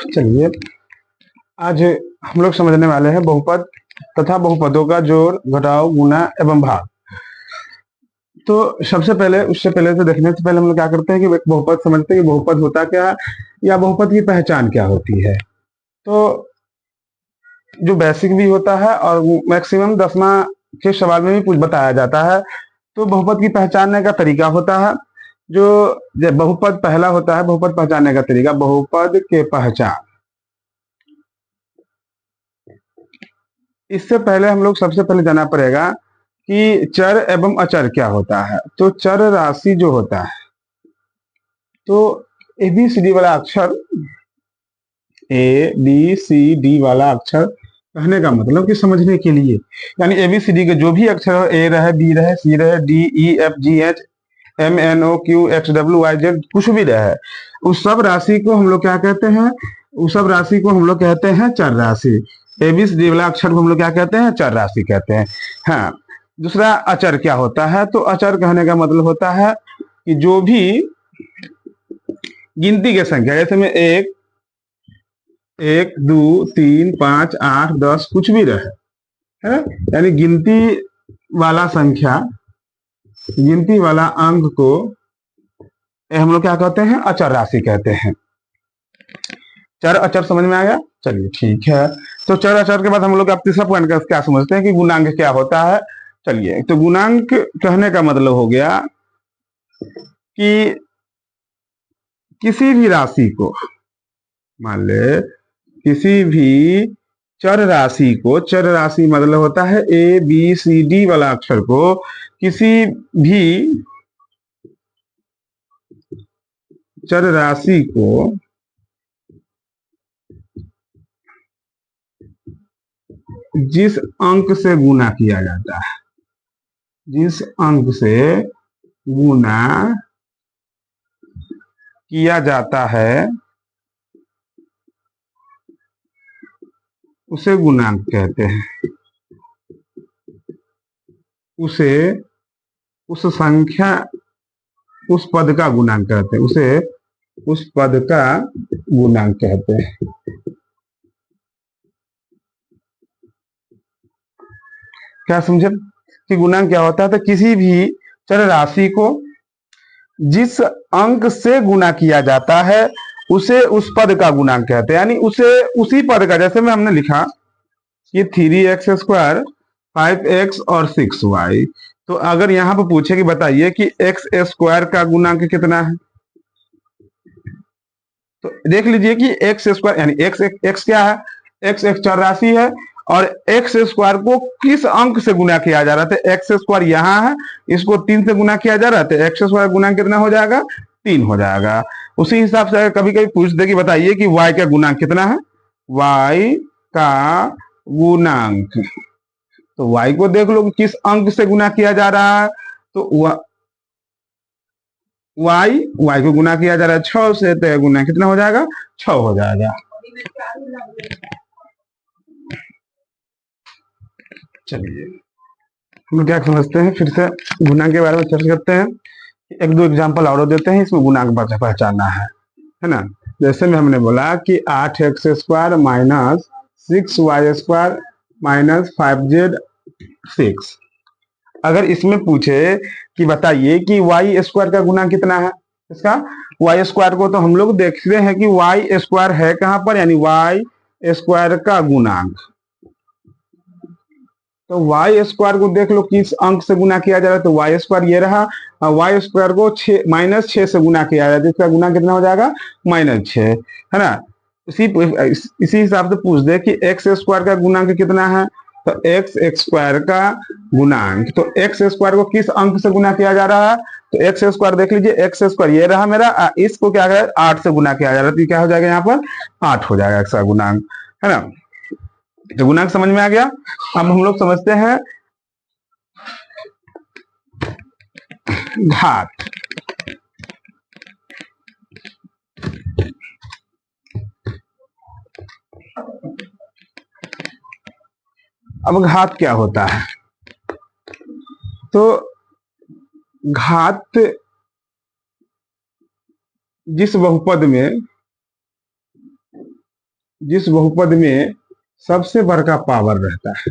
चलिए आज हम लोग समझने वाले हैं बहुपद तथा बहुपदों का जोड़, घटाव, गुणा एवं भाग। तो सबसे पहले उससे पहले से देखने से पहले हम लोग क्या करते हैं कि एक बहुपद समझते हैं कि बहुपद होता क्या है या बहुपद की पहचान क्या होती है। तो जो बेसिक भी होता है और मैक्सिमम 10वां के सवाल में भी कुछ बताया जाता है। तो बहुपद की पहचानने का तरीका होता है जो बहुपद पहला होता है, बहुपद पहचानने का तरीका, बहुपद के पहचान। इससे पहले हम लोग सबसे पहले जानना पड़ेगा कि चर एवं अचर क्या होता है। तो चर राशि जो होता है, तो ABCD वाला अक्षर, ABCD वाला अक्षर कहने का मतलब कि समझने के लिए, यानी ABCD के जो भी अक्षर हो, A रहे, B रहे, C रहे, D E F G H M N O Q X W Y Z, कुछ भी रहे, उस सब राशि को हम लोग क्या कहते हैं, उस सब राशि को हम लोग कहते हैं चर राशि। ABCD वाला अक्षर को हम लोग क्या कहते हैं, चर राशि कहते हैं। हाँ, दूसरा अचर क्या होता है। तो अचर कहने का मतलब होता है कि जो भी गिनती की संख्या, जैसे में 1 1 2 3 5 8 10 कुछ भी रहे, है, यानी गिनती वाला संख्या, गिनती वाला अंक को हम लोग क्या कहते हैं, अचर राशि कहते हैं। चर अचर समझ में आ गया। चलिए ठीक है। तो चर अचर के बाद हम लोग अब तीसरा पॉइंट का क्या समझते हैं कि गुणांक क्या होता है। चलिए, तो गुणांक कहने का मतलब हो गया कि किसी भी राशि को, मान ले किसी भी चर राशि को, चर राशि मतलब होता है ABCD वाला अक्षर को, किसी भी चर राशि को जिस अंक से गुणा किया जाता है, जिस अंक से गुणा किया जाता है, उसे गुणांक कहते हैं। उसे, उस संख्या, उस पद का गुणांक कहते हैं, उसे उस पद का गुणांक कहते हैं। क्या समझे कि गुणांक क्या होता है। तो किसी भी चर राशि को जिस अंक से गुणा किया जाता है, उसे उस पद का गुणांक कहते हैं, यानी उसे उसी पद का, जैसे में हमने लिखा कि 3x², 5x और 6y। तो अगर यहाँ पर पूछे कि बताइए कि x² का गुणांक कितना है, तो देख लीजिए कि x² यानी x क्या है, x एक चर राशि है और x² को किस अंक से गुना किया जा रहा था। x² यहाँ है, इसको 3 से गुना किया जा रहा था, x² गुना कितना हो जाएगा, 3 हो जाएगा। उसी हिसाब से कभी कभी पूछ दे कि बताइए कि y का गुणांक कितना है, y का गुणांक, तो y को देख लो किस अंक से गुना किया जा रहा है। तो y को गुना किया जा रहा है 6 से, तो गुना कितना हो जाएगा, 6 हो जाएगा। चलिए हम लोग क्या समझते हैं, फिर से गुणांक के बारे में चर्चा करते हैं। एक दो एग्जांपल और देते हैं, इसमें गुणांक पहचानना है ना। जैसे में हमने बोला कि 8x² minus 6y² minus 5z6। अगर इसमें पूछे कि बताइए कि y² का गुणांक कितना है, इसका y² को तो हम लोग देखते हैं कि y² है कहां पर, यानी y² का गुणांक। तो y² को देख लो किस अंक से गुना किया जा रहा है, तो y² ये रहा, y² को -6 से गुना किया जा रहा है, जिसका गुना कितना हो जाएगा, -6, है ना। इसी हिसाब से पूछ दे कि x² का गुणांक कितना है, तो x² का गुणांक, तो x² को किस अंक से गुना किया जा रहा है, तो x² देख लीजिए, x² ये रहा मेरा, इसको क्या है 8 से गुना किया जा रहा है, तो क्या हो जाएगा, यहाँ पर 8 हो जाएगा x का गुणांक, है ना। तो गुणांक समझ में आ गया। अब हम लोग समझते हैं घात। अब घात क्या होता है, तो घात जिस बहुपद में जिस बहुपद में सबसे बड़ा पावर रहता है,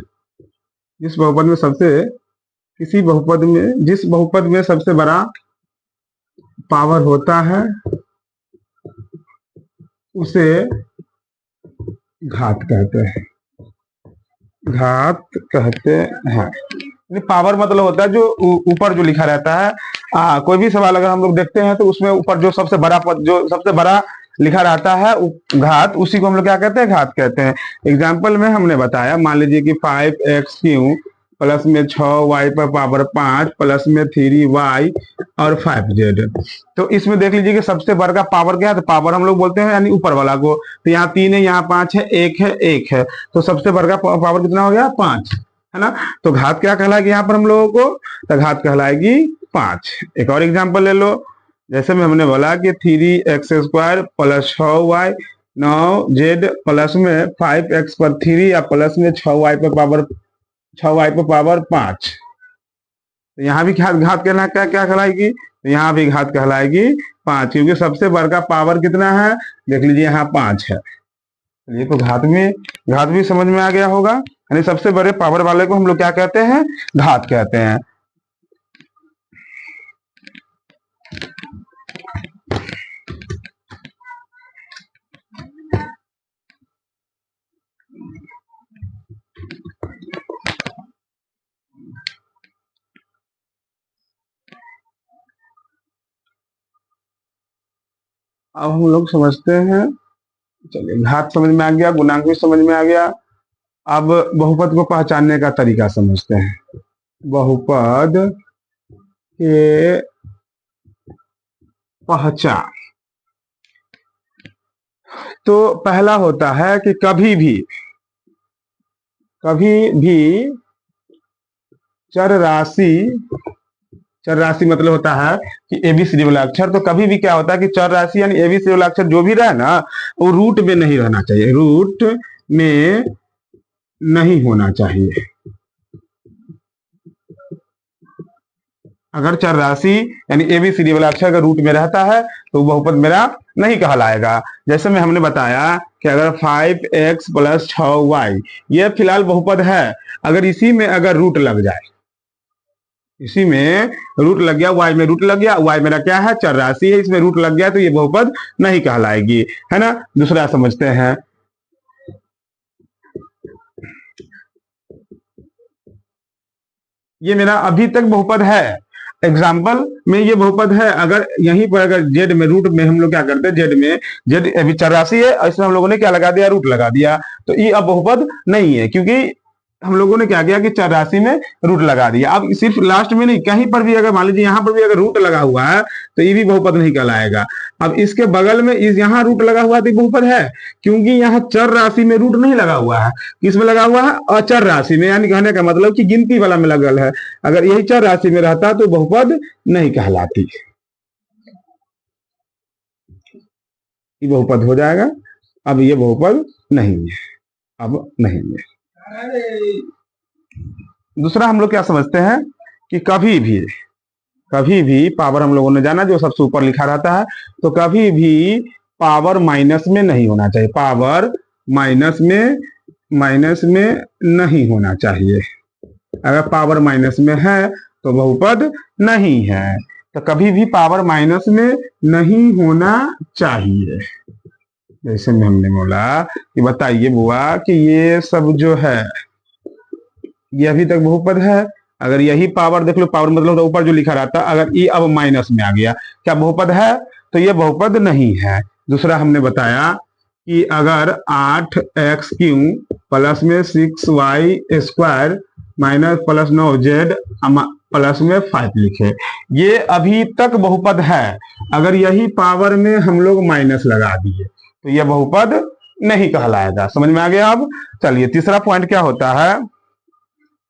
जिस बहुपद में जिस बहुपद में सबसे बड़ा पावर होता है उसे घात कहते हैं। घात कहते हैं। पावर मतलब होता है जो ऊपर जो लिखा रहता है। कोई भी सवाल अगर हम लोग देखते हैं तो उसमें ऊपर जो सबसे बड़ा पद, जो सबसे बड़ा लिखा रहता है घात, उसी को हम लोग क्या कहते हैं? घात कहते हैं। एग्जाम्पल में हमने बताया, मान लीजिए कि 5x³ प्लस में 6y पर पावर 5 प्लस में 3y और 5z। तो इसमें देख लीजिए कि सबसे बड़ा पावर क्या है? तो पावर हम लोग बोलते हैं यानी ऊपर वाला को। तो यहाँ 3 है, यहाँ 5 है, 1 है, 1 है, तो सबसे बड़ा पावर कितना हो गया? 5, है ना। तो घात क्या कहलाएगी यहाँ पर हम लोगों को? तो घात कहलाएगी 5। एक और एग्जाम्पल ले लो, जैसे में हमने बोला कि 3x² plus 6y 9z plus में 5x पर 3 या प्लस में 6y पर पावर 5। तो यहाँ भी घात कहना क्या कहलाएगी? तो यहाँ भी घात कहलाएगी 5, क्योंकि सबसे बड़ा पावर कितना है? देख लीजिए यहाँ 5 है। ये तो घात भी समझ में आ गया होगा, यानी सबसे बड़े पावर वाले को हम लोग क्या कहते हैं? घात कहते हैं। अब हम लोग समझते हैं, चलिए घात समझ में आ गया, गुणांक भी समझ में आ गया। अब बहुपद को पहचानने का तरीका समझते हैं। बहुपद के पहचान तो पहला होता है कि कभी भी चर राशि मतलब होता है कि एबीसीडी वाला अक्षर। तो कभी भी क्या होता है कि चर राशि यानी एबीसीडी वाला अक्षर जो भी रहे ना, वो रूट में नहीं रहना चाहिए, रूट में नहीं होना चाहिए। अगर चर राशि यानी एबीसीडी वाला अक्षर अगर रूट में रहता है तो बहुपद मेरा नहीं कहलाएगा। जैसे में हमने बताया कि अगर 5x प्लस 6y ये फिलहाल बहुपद है, अगर इसी में अगर रूट लग जाए, इसी में रूट लग गया, y में रूट लग गया, y मेरा क्या है? चर राशि है, इसमें रूट लग गया तो ये बहुपद नहीं कहलाएगी, है ना। दूसरा समझते हैं, ये मेरा अभी तक बहुपद है, एग्जाम्पल में ये बहुपद है। अगर यहीं पर अगर जेड में रूट में हम लोग क्या करते हैं, जेड अभी चर राशि है, इसमें हम लोगों ने क्या लगा दिया? रूट लगा दिया। तो ये अब बहुपद नहीं है, क्योंकि हम लोगों ने क्या किया कि चर राशि में रूट लगा दिया। अब सिर्फ लास्ट में नहीं, कहीं पर भी अगर मान लीजिए यहाँ पर भी अगर रूट लगा हुआ है तो ये भी बहुपद नहीं कहलाएगा। अब इसके बगल में यहाँ रूट लगा हुआ तो बहुपद है, क्योंकि यहाँ चर राशि में रूट नहीं लगा हुआ है। किसमें लगा हुआ है? अचर राशि में, यानी कहने का मतलब कि गिनती वाला में लगल है। अगर यही चर राशि में रहता तो बहुपद नहीं कहलाती, ये बहुपद हो जाएगा। अब ये बहुपद नहीं है, अब नहीं है। दूसरा हम लोग क्या समझते हैं कि कभी भी पावर हम लोगों ने जाना जो सबसे ऊपर लिखा रहता है, तो कभी भी पावर माइनस में नहीं होना चाहिए, पावर माइनस में नहीं होना चाहिए। अगर पावर माइनस में है तो बहुपद नहीं है। तो कभी भी पावर माइनस में नहीं होना चाहिए। जैसे में हमने बोला कि बताइए बुआ कि ये सब जो है ये अभी तक बहुपद है। अगर यही पावर देख लो, पावर मतलब तो ऊपर जो लिखा रहता, अगर ये अब माइनस में आ गया, क्या बहुपद है? तो ये बहुपद नहीं है। दूसरा हमने बताया कि अगर 8x³ प्लस में 6y² minus plus 9z plus में 5 लिखे, ये अभी तक बहुपद है। अगर यही पावर में हम लोग माइनस लगा दिए तो यह बहुपद नहीं कहलाएगा। समझ में आ गया? अब चलिए तीसरा पॉइंट क्या होता है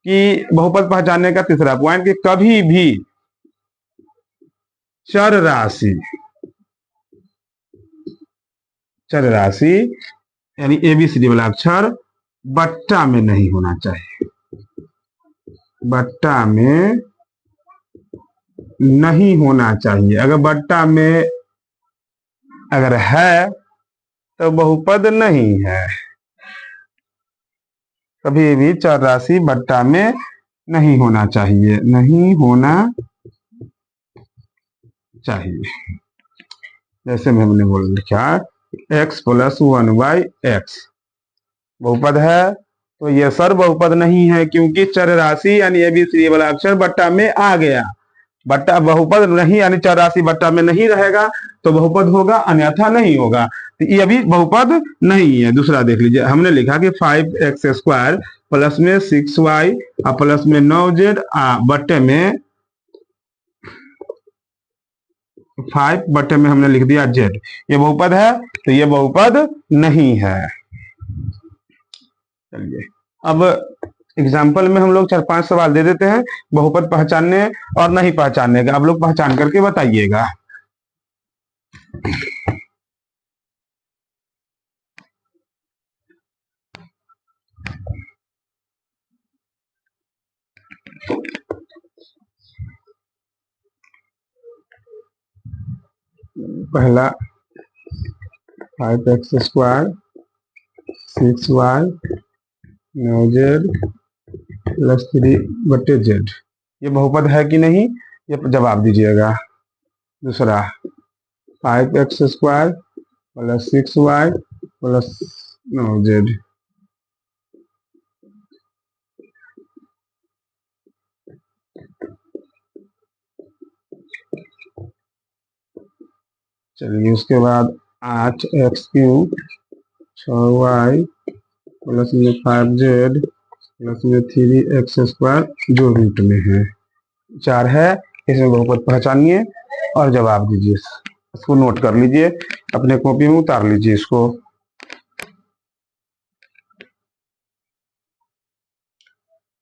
कि बहुपद पहचानने का तीसरा पॉइंट कि कभी भी चर राशि यानी एबीसीडी वाला अक्षर बट्टा में नहीं होना चाहिए, बट्टा में नहीं होना चाहिए। अगर बट्टा में अगर है तो बहुपद नहीं है। कभी भी चर राशि बट्टा में नहीं होना चाहिए, नहीं होना चाहिए। जैसे में हमने बोल लिखा x प्लस 1/x बहुपद है, तो ये सर बहुपद नहीं है क्योंकि चर राशि यानी ABCD वाला अक्षर बट्टा में आ गया। बट्टा बहुपद नहीं यानी चर राशि बट्टा में नहीं रहेगा तो बहुपद होगा, अन्यथा नहीं होगा। तो ये अभी बहुपद नहीं है। दूसरा देख लीजिए, हमने लिखा कि 5x² प्लस में 6y और प्लस में 9z बट्टे में 5 बट्टे में हमने लिख दिया z। ये बहुपद है, तो ये बहुपद नहीं है। चलिए अब एग्जाम्पल में हम लोग 4-5 सवाल दे देते हैं बहुपद पहचानने और नहीं पहचानने का। आप लोग पहचान करके बताइएगा। पहला 5x² 6y 9z plus 3/z ये बहुपद है कि नहीं, ये जवाब दीजिएगा। दूसरा 5x² plus 6y plus 9z चलिए उसके बाद 8x³ 6y प्लस में 5z प्लस में 3x² जो रूट में है 4 है। इसमें बहुपद पहचानिए और जवाब दीजिए। इसको नोट कर लीजिए, अपने कॉपी में उतार लीजिए इसको।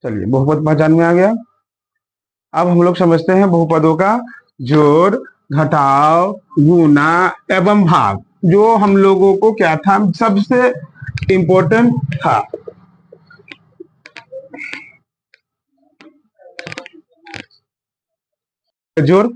चलिए बहुपद पहचान में आ गया। अब हम लोग समझते हैं बहुपदों का जोड़, घटाव, गुना एवं भाग, जो हम लोगों को क्या था सबसे इंपॉर्टेंट था। जोड़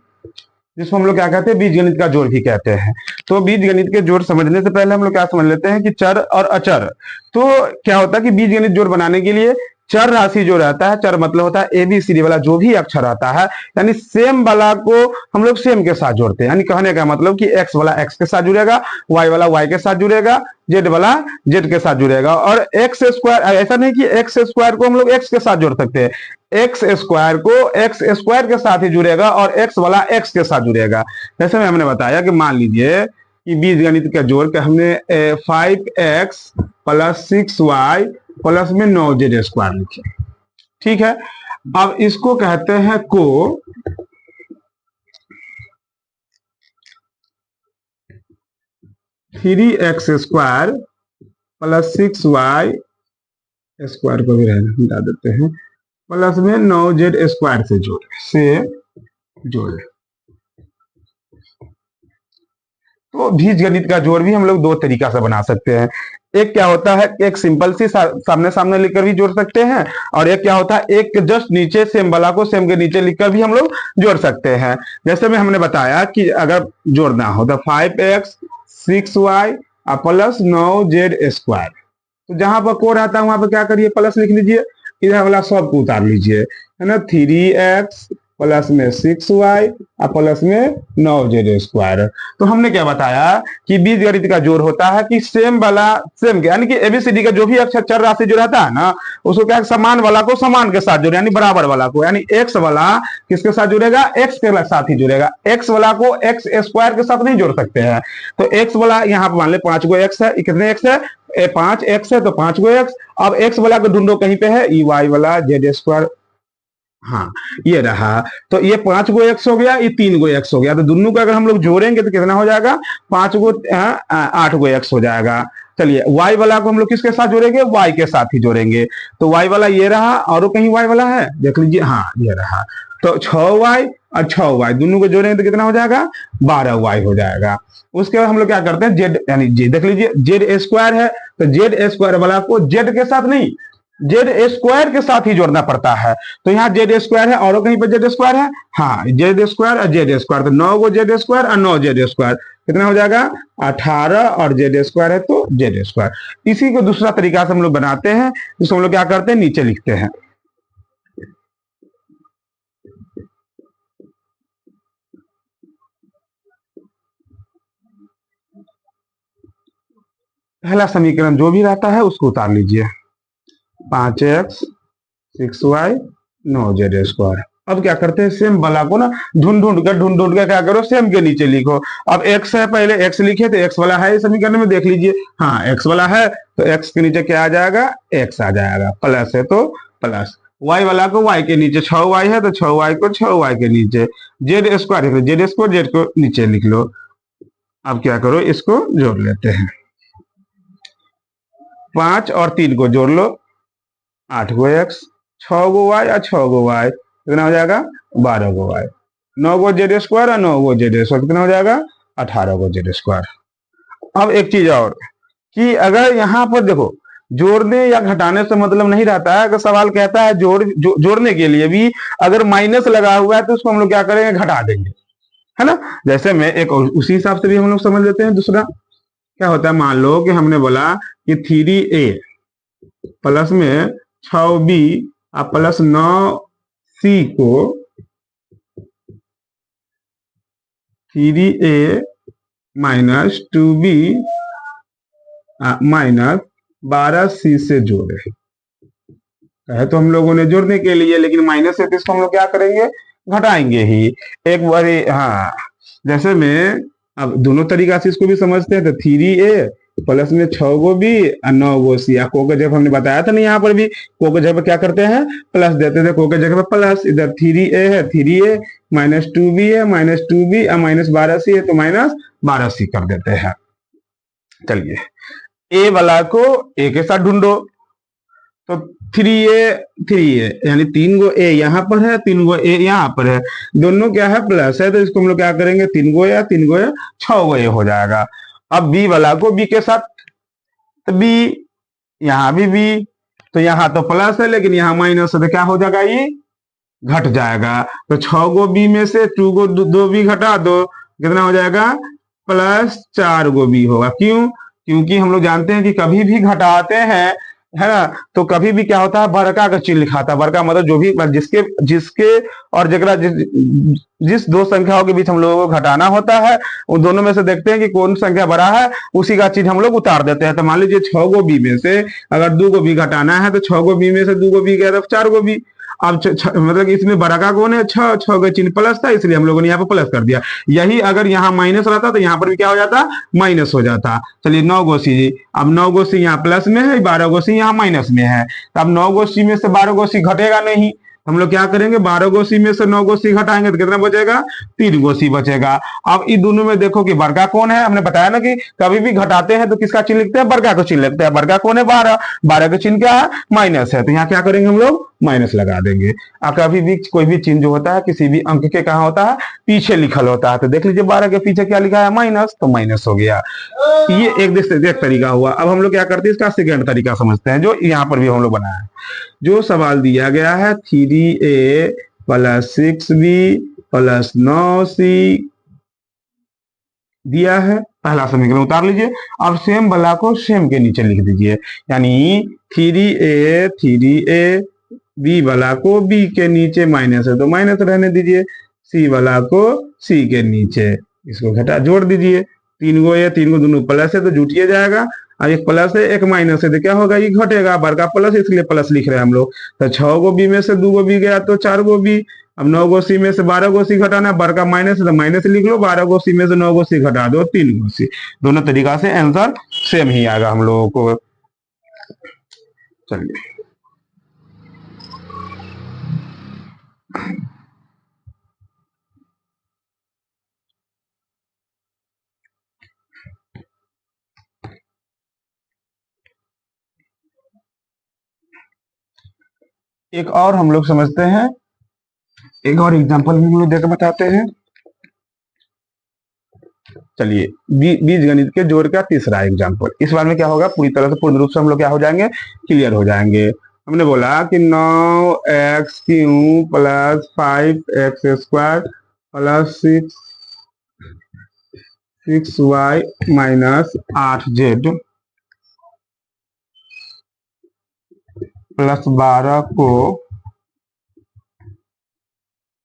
जिसको हम लोग क्या कहते हैं, बीजगणित का जोड़ भी कहते हैं। तो बीजगणित के जोड़ समझने से पहले हम लोग क्या समझ लेते हैं कि चर और अचर। तो क्या होता है कि बीजगणित जोड़ बनाने के लिए चर राशि जो रहता है, चर मतलब होता है ABCD वाला जो भी अक्षर आता है, यानी सेम वाला को हम लोग सेम के साथ जोड़ते हैं। यानी कहने का मतलब कि x वाला x के साथ जुड़ेगा, y वाला y के साथ जुड़ेगा, z वाला z के साथ जुड़ेगा। और x², ऐसा नहीं कि x² को हम लोग x के साथ जोड़ सकते हैं, x² को x² के साथ ही जुड़ेगा और x वाला x के साथ जुड़ेगा। जैसे में हमने बताया कि मान लीजिए कि बीजगणित का जोड़ के हमने 5x प्लस 6y प्लस में 9z² लिखे, ठीक है। अब इसको कहते हैं को 3x² प्लस 6y स्क्वायर को भी रहने हटा देते हैं प्लस में 9z² से जोड़े। तो बीजगणित का जोड़ भी हम लोग दो तरीका से बना सकते हैं। एक क्या होता है, एक सिंपल सी सामने सामने लिखकर भी जोड़ सकते हैं, और एक क्या होता है एक जस्ट नीचे सेम वाला को सेम के नीचे लिखकर भी हम लोग जोड़ सकते हैं। जैसे में हमने बताया कि अगर जोड़ना हो तो 5x 6y प्लस 9z², तो जहां पर को रहता है वहां पर क्या करिए प्लस लिख लीजिए, इधर वाला सब को उतार लीजिए, है ना। 3x प्लस में 6y प्लस में 9z²। तो हमने क्या बताया कि बीजगणित का जोड़ होता है कि सेम वाला सेम के, यानी कि ABCD का जो भी अक्षर चर राशि जो रहता है ना, उसको क्या समान वाला को समान के साथ जोड़े, यानी बराबर वाला को, यानी x वाला किसके साथ जुड़ेगा, x के साथ ही जुड़ेगा। x वाला को x² के साथ नहीं जोड़ सकते हैं। तो x वाला यहाँ पर मान ले 5 गो x है, कितने x है 5x है, तो 5 गो x। अब x वाला को ढूंढो कहीं पे है, y वाला z², हाँ ये रहा। तो ये 5 गो x हो गया, ये 3 गो x हो गया। तो दोनों को अगर हम लोग जोड़ेंगे तो कितना हो जाएगा, 5 गो 8 गो x हो जाएगा। चलिए y वाला को हम लोग किसके साथ जोड़ेंगे, y के साथ ही जोड़ेंगे। तो y वाला ये रहा, और कहीं y वाला है देख लीजिए, हाँ ये रहा। तो 6y और 6y दोनों को जोड़ेंगे तो कितना हो जाएगा, 12y हो जाएगा। उसके बाद हम लोग क्या करते हैं z, यानी z देख लीजिए z² है, तो z² वाला को z के साथ नहीं z² के साथ ही जोड़ना पड़ता है। तो यहाँ z² है और कहीं पर z² है, हाँ z² और z², तो 9 गो z² और 9 z²। कितना हो जाएगा 18 और जेड स्क्वायर है तो जेड स्क्वायर। इसी को दूसरा तरीका से हम लोग बनाते हैं, जिसको हम लोग क्या करते हैं नीचे लिखते हैं। पहला समीकरण जो भी रहता है उसको उतार लीजिए, 5x 6y 9z स्क्वायर। अब क्या करते हैं सेम वाला को ना ढूंढ ढूंढ कर क्या करो सेम के नीचे लिखो। अब x है, पहले x लिखे तो x वाला है समीकरण में, देख लीजिए हाँ x वाला है तो x के नीचे क्या आ जाएगा x आ जाएगा, प्लस है तो प्लस, y वाला को y के नीचे 6y है तो 6y को 6y के नीचे, z square z square z को नीचे लिख लो। अब क्या करो इसको जोड़ लेते हैं, 5 और 3 को जोड़ लो 8 गो x, 6 गो y और 6 गो y कितना हो जाएगा 12 गो y, 9 गो जेड स्क्वायर और 9 गो जेड स्क्वायर कितना हो जाएगा 18 गो जेड स्क्वायर। अब एक चीज और कि अगर यहाँ पर देखो जोड़ने या घटाने से मतलब नहीं रहता है, अगर सवाल कहता है जोड़ने के लिए भी अगर माइनस लगा हुआ है तो उसको हम लोग क्या करेंगे घटा देंगे, है ना। जैसे में एक उसी हिसाब से भी हम लोग समझ लेते हैं। दूसरा क्या होता है, मान लो कि हमने बोला कि 3a प्लस में 6b और प्लस 9c को 3a minus 2b minus 12c से जोड़े है। तो हम लोगों ने जोड़ने के लिए, लेकिन माइनस है तो इसको हम लोग क्या करेंगे घटाएंगे ही एक बार। हाँ जैसे में अब दोनों तरीका से इसको भी समझते हैं, तो 3a प्लस में 6 गो बी और 9 गो सी, को के जगह हमने बताया था ना, यहाँ पर भी को के जगह क्या करते हैं प्लस देते थे, को के जगह पे प्लस, इधर 3a है 3a माइनस 2b है माइनस 2b और माइनस 12c है तो माइनस 12c कर देते हैं। चलिए ए वाला को ए के साथ ढूंढो, तो 3a यानी 3 गो ए यहाँ पर है 3 गो ए यहाँ पर है, दोनों क्या है प्लस है, तो इसको हम लोग क्या करेंगे 3 गो या 3 गो या 6 गो ए हो जाएगा। अब बी वाला को बी के साथ, तो बी यहाँ भी बी, तो यहाँ तो प्लस है लेकिन यहाँ माइनस है तो क्या हो जाएगा ये घट जाएगा। तो 6 गो बी में से 2 गो 2 बी घटा दो कितना हो जाएगा प्लस 4 गो बी होगा। क्यों, क्योंकि हम लोग जानते हैं कि कभी भी घटाते हैं है ना, तो कभी भी क्या होता है बड़का का चिन्ह लिखाता है, बड़का मतलब जो भी जिसके जिसके और जगह जिस दो संख्याओं के बीच हम लोगों को घटाना होता है उन दोनों में से देखते हैं कि कौन संख्या बड़ा है, उसी का चिन्ह हम लोग उतार देते हैं। तो मान लीजिए 6 गो बी में से अगर 2 गो बी घटाना है तो 6 गो बी में से 2 गो बी गया तो 4 गो बी। अब मतलब इसमें बड़ा का कौन है 6 का चिन्ह प्लस था इसलिए हम लोगों ने यहाँ पे प्लस कर दिया। यही अगर यहाँ माइनस रहता तो यहाँ पर भी क्या हो जाता माइनस हो जाता। चलिए 9 गो सी, अब 9 गो सी यहाँ प्लस में है 12 गो सी यहाँ माइनस में है, तो अब 9 गो सी में से 12 गो सी घटेगा नहीं, हम लोग क्या करेंगे 12 गो सी में से 9 गो सी घटाएंगे तो कितना बचेगा 3 गो सी बचेगा। अब इन दोनों में देखो कि बड़का कौन है, हमने बताया ना कि कभी भी घटाते हैं तो किसका चिन्ह लिखते हैं बड़का को चिन्ह लिखते हैं, बड़का कौन है 12, 12 का चिन्ह क्या है माइनस है, तो यहाँ क्या करेंगे हम लोग माइनस लगा देंगे। और कभी भी कोई भी चिन्ह जो होता है किसी भी अंक के कहाँ होता है पीछे लिखल होता है, तो देख लीजिए 12 के पीछे क्या लिखा है माइनस, तो माइनस हो गया। ये एक तरीका हुआ। अब हम लोग क्या करते हैं इसका सेकेंड तरीका समझते हैं जो यहाँ पर भी हम लोग बनाया है। जो सवाल दिया गया है 3a plus 6b plus 9c दिया है, पहला समीकरण उतार लीजिए। अब सेम वाला को सेम के नीचे लिख दीजिए, यानी 3a बी वाला को बी के नीचे माइनस है तो माइनस रहने दीजिए, सी वाला को सी के नीचे, इसको घटा जोड़ दीजिए, 3 गो ये 3 गो दोनों प्लस है तो जुटिए जाएगा, और एक प्लस है एक माइनस है तो क्या होगा ये घटेगा, बड़का प्लस इसलिए प्लस लिख रहे हैं हम लोग। तो 6 गो बी में से 2 गो बी गया तो 4 गो बी। अब 9 गो सी में से 12 गो सी घटाना, बड़का माइनस है तो माइनस लिख लो, 12 गो सी में से 9 गो सी घटा दो 3 गो सी। दोनों तरीका से आंसर सेम ही आएगा हम लोगों को। चलिए एक और हम लोग समझते हैं, एक और एग्जांपल हम लोग देकर बताते हैं। चलिए बीज गणित के जोड़ का तीसरा एग्जांपल, इस बार में क्या होगा पूरी तरह से पूर्ण रूप से हम लोग क्या हो जाएंगे क्लियर हो जाएंगे। हमने बोला कि 9x cube plus 5x square plus 6 6y minus 8z plus 12 को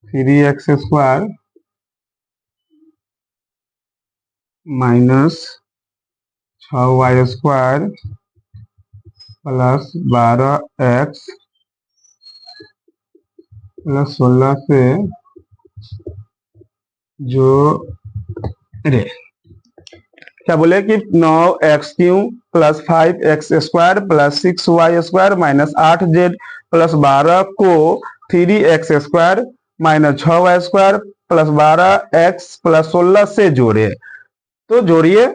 3x² minus 6y² plus 12x plus 16 से जो रे क्या बोले कि 9x³ plus 5x² plus 6y² minus 8z plus 12 को 3x² minus 6y² plus 12x plus 16 से जोड़े। तो जोड़िए,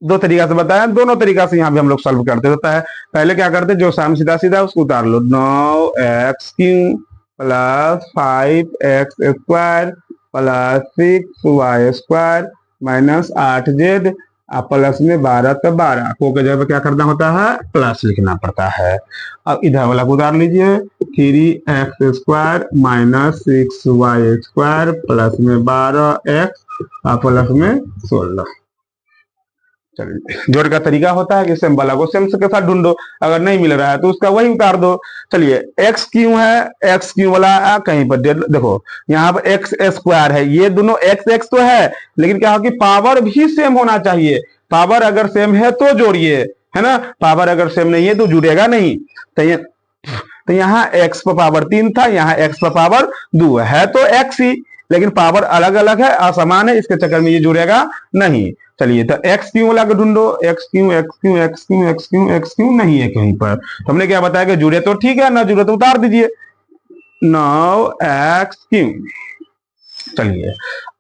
दो तरीका से बताया, दोनों तरीका से यहाँ भी हम लोग सॉल्व करते होता है। पहले क्या करते, जो सामने सीधा सीधा उसको उतार लो, 9x³ plus 5x² plus 6y² minus 8z plus में 12, तो 12 को के जगह पे क्या करना होता है, प्लस लिखना पड़ता है। अब इधर वाला को उतार लीजिए, 3x² माइनस 6y² प्लस में 12x प्लस में 16। चलिए, जोड़ का तरीका होता है कि सेम वाला को सेम के साथ ढूंढो, अगर नहीं मिल रहा है तो उसका वही उतार दो। चलिए, x³ है, x³ वाला कहीं पर देखो, यहाँ पर x² है, ये दोनों x तो है, लेकिन क्या हो कि पावर भी सेम होना चाहिए। पावर अगर सेम है तो जोड़िए, है ना, पावर अगर सेम नहीं है तो जुड़ेगा नहीं। तो यहाँ x पर पावर 3 था, यहाँ x पर पावर 2 है, तो x ही, लेकिन पावर अलग अलग है, असमान है, इसके चक्कर में ये जुड़ेगा नहीं। चलिए, तो x³ वाला को ढूंढो, x³ नहीं है कहीं पर, तो हमने क्या बताया कि जुड़े तो ठीक है, ना जुड़े तो उतार दीजिए, 9x³। चलिए,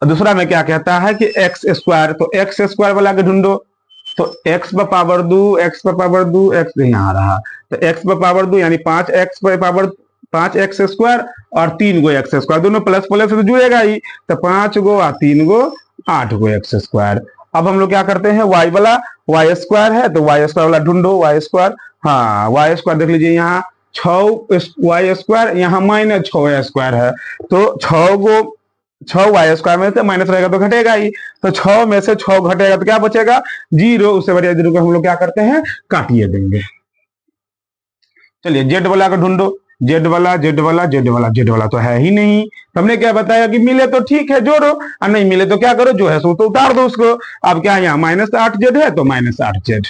दूसरा में क्या कहता है कि x², तो x² वाला को ढूंढो, तो x पर पावर 2, x पर पावर 2, x यहाँ रहा, तो x पर पावर 2 यानी 5x पर पावर 5x² और 3 गो x², दोनों प्लस प्लस तो जुड़ेगा ही, तो 5 गो और 3 गो 8 गो x²। अब हम लोग क्या करते हैं, y वाला, y² है तो y² वाला ढूंढो, y², हाँ y² देख लीजिए, यहाँ 6y², यहाँ माइनस 6y² है, तो 6y² में से माइनस रहेगा तो घटेगा ही, तो 6 में से 6 घटेगा तो क्या बचेगा, 0, उससे बढ़िया 0 को हम लोग क्या करते हैं, काटिए देंगे। चलिए, z वाला को ढूंढो, z वाला तो है ही नहीं, तो हमने क्या बताया कि मिले तो ठीक है जोड़ो, और नहीं मिले तो क्या करो, जो है सो तो उतार दो उसको। अब क्या है, यहाँ माइनस 8z है तो माइनस 8z।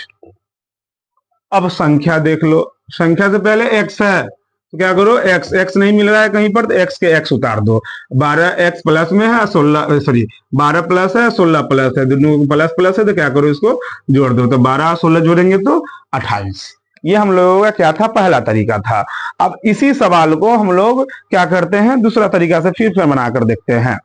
अब संख्या देख लो, संख्या से पहले x है तो क्या करो, x नहीं मिल रहा है कहीं पर, तो x के x उतार दो, 12x प्लस में है, 16 सॉरी 12 प्लस है, 16 प्लस है, दोनों प्लस प्लस है, तो क्या करो, इसको जोड़ दो, तो 12 16 जोड़ेंगे तो 28। ये हम लोगों का क्या था, पहला तरीका था। अब इसी सवाल को हम लोग क्या करते हैं, दूसरा तरीका से फिर बनाकर देखते हैं।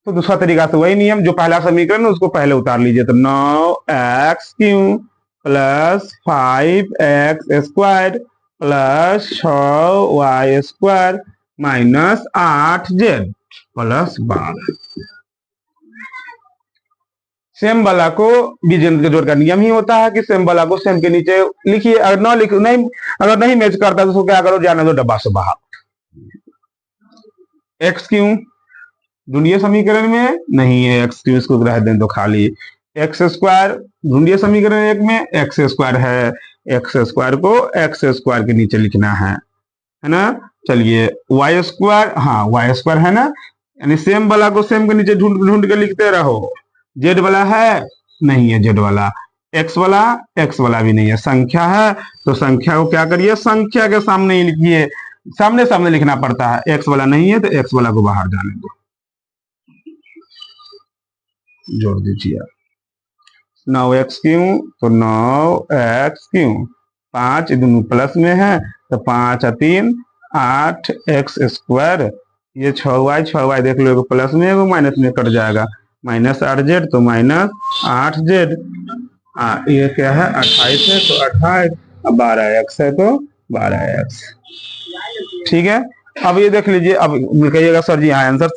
तो दूसरा तरीका से वही नियम, जो पहला समीकरण है उसको पहले उतार लीजिए, तो 9x³ plus 5x² plus 6y² minus 8z plus 12। Same वाला को बीजगणित के जोड़ का नियम ही होता है कि सेम वाला को सेम के नीचे लिखिए, अगर ना लिख नहीं, अगर नहीं मैच करता तो उसको क्या करो, जाने दो डब्बा से बाहर। x³ ढूंढिए समीकरण में, नहीं है x³ इसको रह दें तो खाली, x² ढूंढिए समीकरण 1 में, x² है, x² को x² के नीचे लिखना है ना। चलिए, y², हाँ y² है ना, यानी सेम वाला को सेम के नीचे ढूंढ ढूंढ के लिखते रहो। z वाला है, नहीं है z वाला, x वाला भी नहीं है, संख्या है तो संख्या को क्या करिए, संख्या के सामने ही लिखिए, सामने सामने लिखना पड़ता है, x वाला नहीं है तो x वाला को बाहर जाने दो, जोड़ दीजिए। 9x³ तो 9x³, 5 दोनों प्लस में है तो 5 और 3 8x², ये 6y देख लो, प्लस में है माइनस में कट जाएगा, माइनस 8z तो माइनस 8z, ये क्या है 28 है तो 28, अब 12x है तो 12x। ठीक है, अब ये देख लीजिए, अब कहिएगा सर जी हाँ आंसर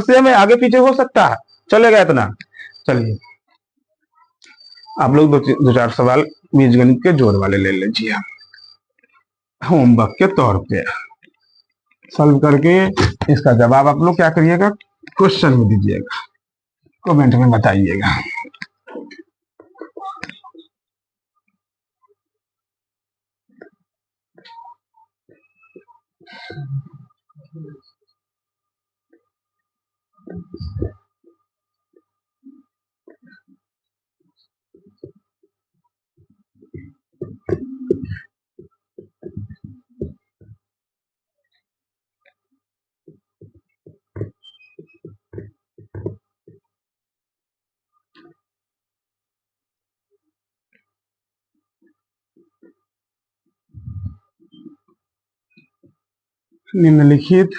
सेम है, आगे पीछे हो सकता है, चलेगा इतना। चलिए, आप लोग दो चार सवाल बीजगणित के जोड़ वाले ले लीजिए, होमवर्क के तौर पे सॉल्व करके इसका जवाब आप लोग क्या करिएगा, क्वेश्चन में दीजिएगा, कमेंट में बताइएगा। निम्नलिखित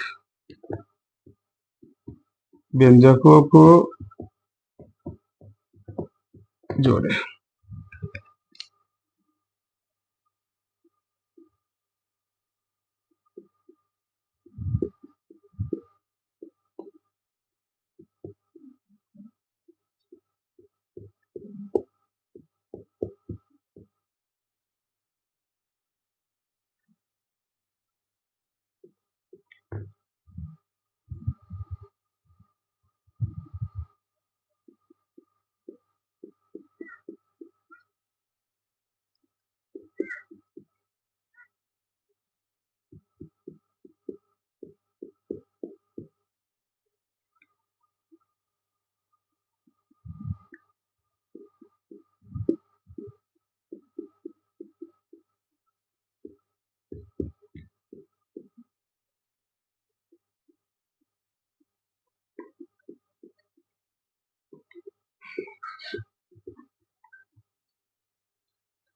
व्यंजकों को जोड़े।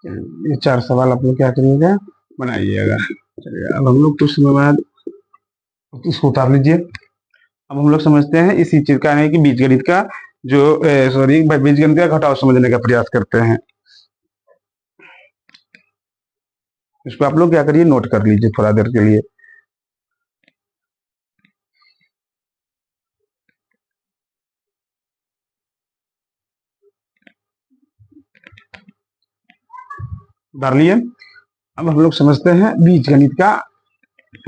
ये 4 सवाल आप लोग क्या करिएगा, बनाइएगा। चलिए अब हम लोग कुछ समय बाद इसको उतार लीजिए। अब हम लोग समझते हैं इसी चीज का है कि बीजगणित का जो सॉरी बीजगणित का घटाव समझने का प्रयास करते हैं। इसको आप लोग क्या करिए, नोट कर लीजिए थोड़ा देर के लिए। उतार लिए। अब हम लोग समझते हैं बीजगणित का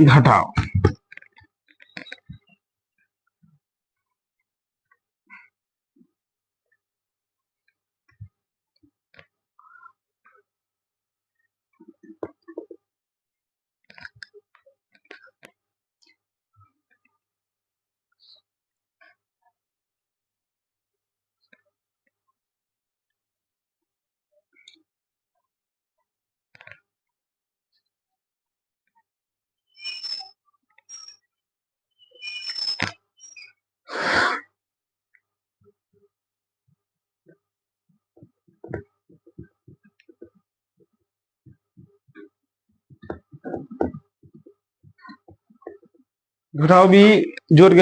घटाव। घटाव भी जोड़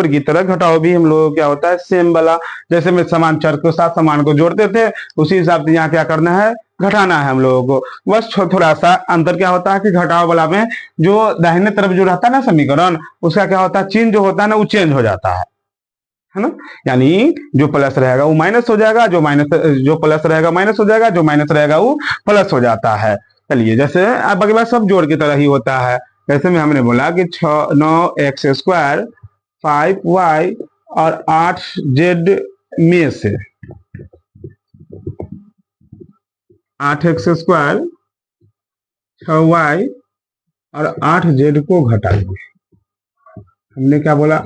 की तरह घटाव भी हम लोग क्या होता है सेम वाला, जैसे में समान चर के साथ समान को जोड़ते थे उसी हिसाब से यहाँ क्या करना है, घटाना है हम लोगों को। बस थोड़ा सा अंतर क्या होता है कि घटाव वाला में जो दाहिने तरफ जो रहता है ना समीकरण, उसका क्या होता है चिन्ह जो होता है ना वो चेंज हो जाता है ना। यानी जो प्लस रहेगा वो माइनस हो जाएगा, जो प्लस रहेगा माइनस हो जाएगा, जो माइनस रहेगा वो प्लस हो जाता है। चलिए जैसे अब बाकी बात सब जोड़ की तरह ही होता है। जैसे में हमने बोला कि 9x² 5y और 8z में से 8x² 6y और 8z को घटाइए। हमने क्या बोला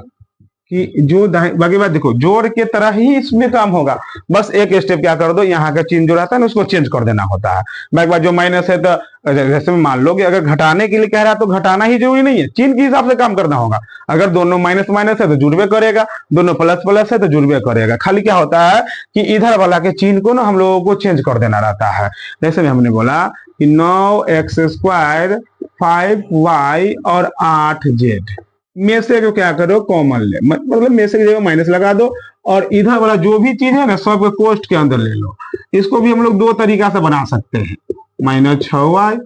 कि जो बाकी बात देखो जोड़ के तरह ही इसमें काम होगा, बस एक स्टेप क्या कर दो, यहाँ का चिन्ह जो रहता है ना उसको चेंज कर देना होता है। बाकी बात जो माइनस है तो जैसे में मान लो कि अगर घटाने के लिए कह रहा है तो घटाना ही जरूरी नहीं है, चिन्ह के हिसाब से काम करना होगा। अगर दोनों माइनस माइनस है तो जुड़वे करेगा, दोनों प्लस प्लस है तो जुड़वे करेगा। खाली क्या होता है कि इधर वाला के चिन्ह को ना हम लोगों को चेंज कर देना रहता है। जैसे में हमने बोला कि 9x² 5y और 8z में से को क्या करो कॉमन ले, मतलब में से की जगह माइनस लगा दो और इधर वाला जो भी चीज है ना सब कोष्ट के अंदर ले लो। इसको भी हम लोग दो तरीका से बना सकते हैं, -6y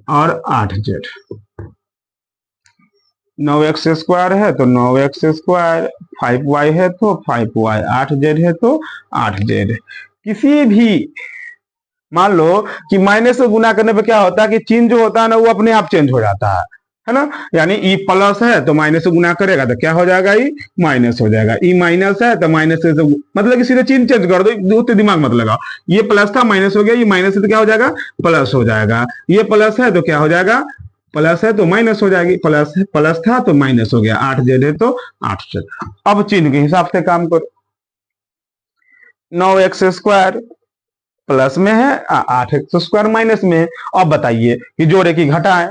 और 8z। 9x² है तो 9x², 5y है तो 5y, 8z है तो 8z। किसी भी मान लो कि माइनस से गुना करने पे क्या होता है कि चिन्ह जो होता है ना वो अपने आप चेंज हो जाता है ना। यानी ई प्लस है तो माइनस से गुना करेगा तो क्या हो जाएगा, ई माइनस हो जाएगा। ई माइनस है तो माइनस से मतलब कि सीधे चिन्ह चेंज कर दो, उतने दिमाग मत लगाओ। ये प्लस था माइनस हो गया, ये माइनस से तो क्या हो जाएगा प्लस हो जाएगा। ये प्लस है तो क्या हो जाएगा प्लस है तो माइनस हो जाएगी, प्लस है, प्लस था तो माइनस हो गया, 8z है तो 8z। अब चिन्ह के हिसाब से काम करो। 9x² प्लस में है, 8x² माइनस में है। अब बताइए कि जोड़े की घटाएं।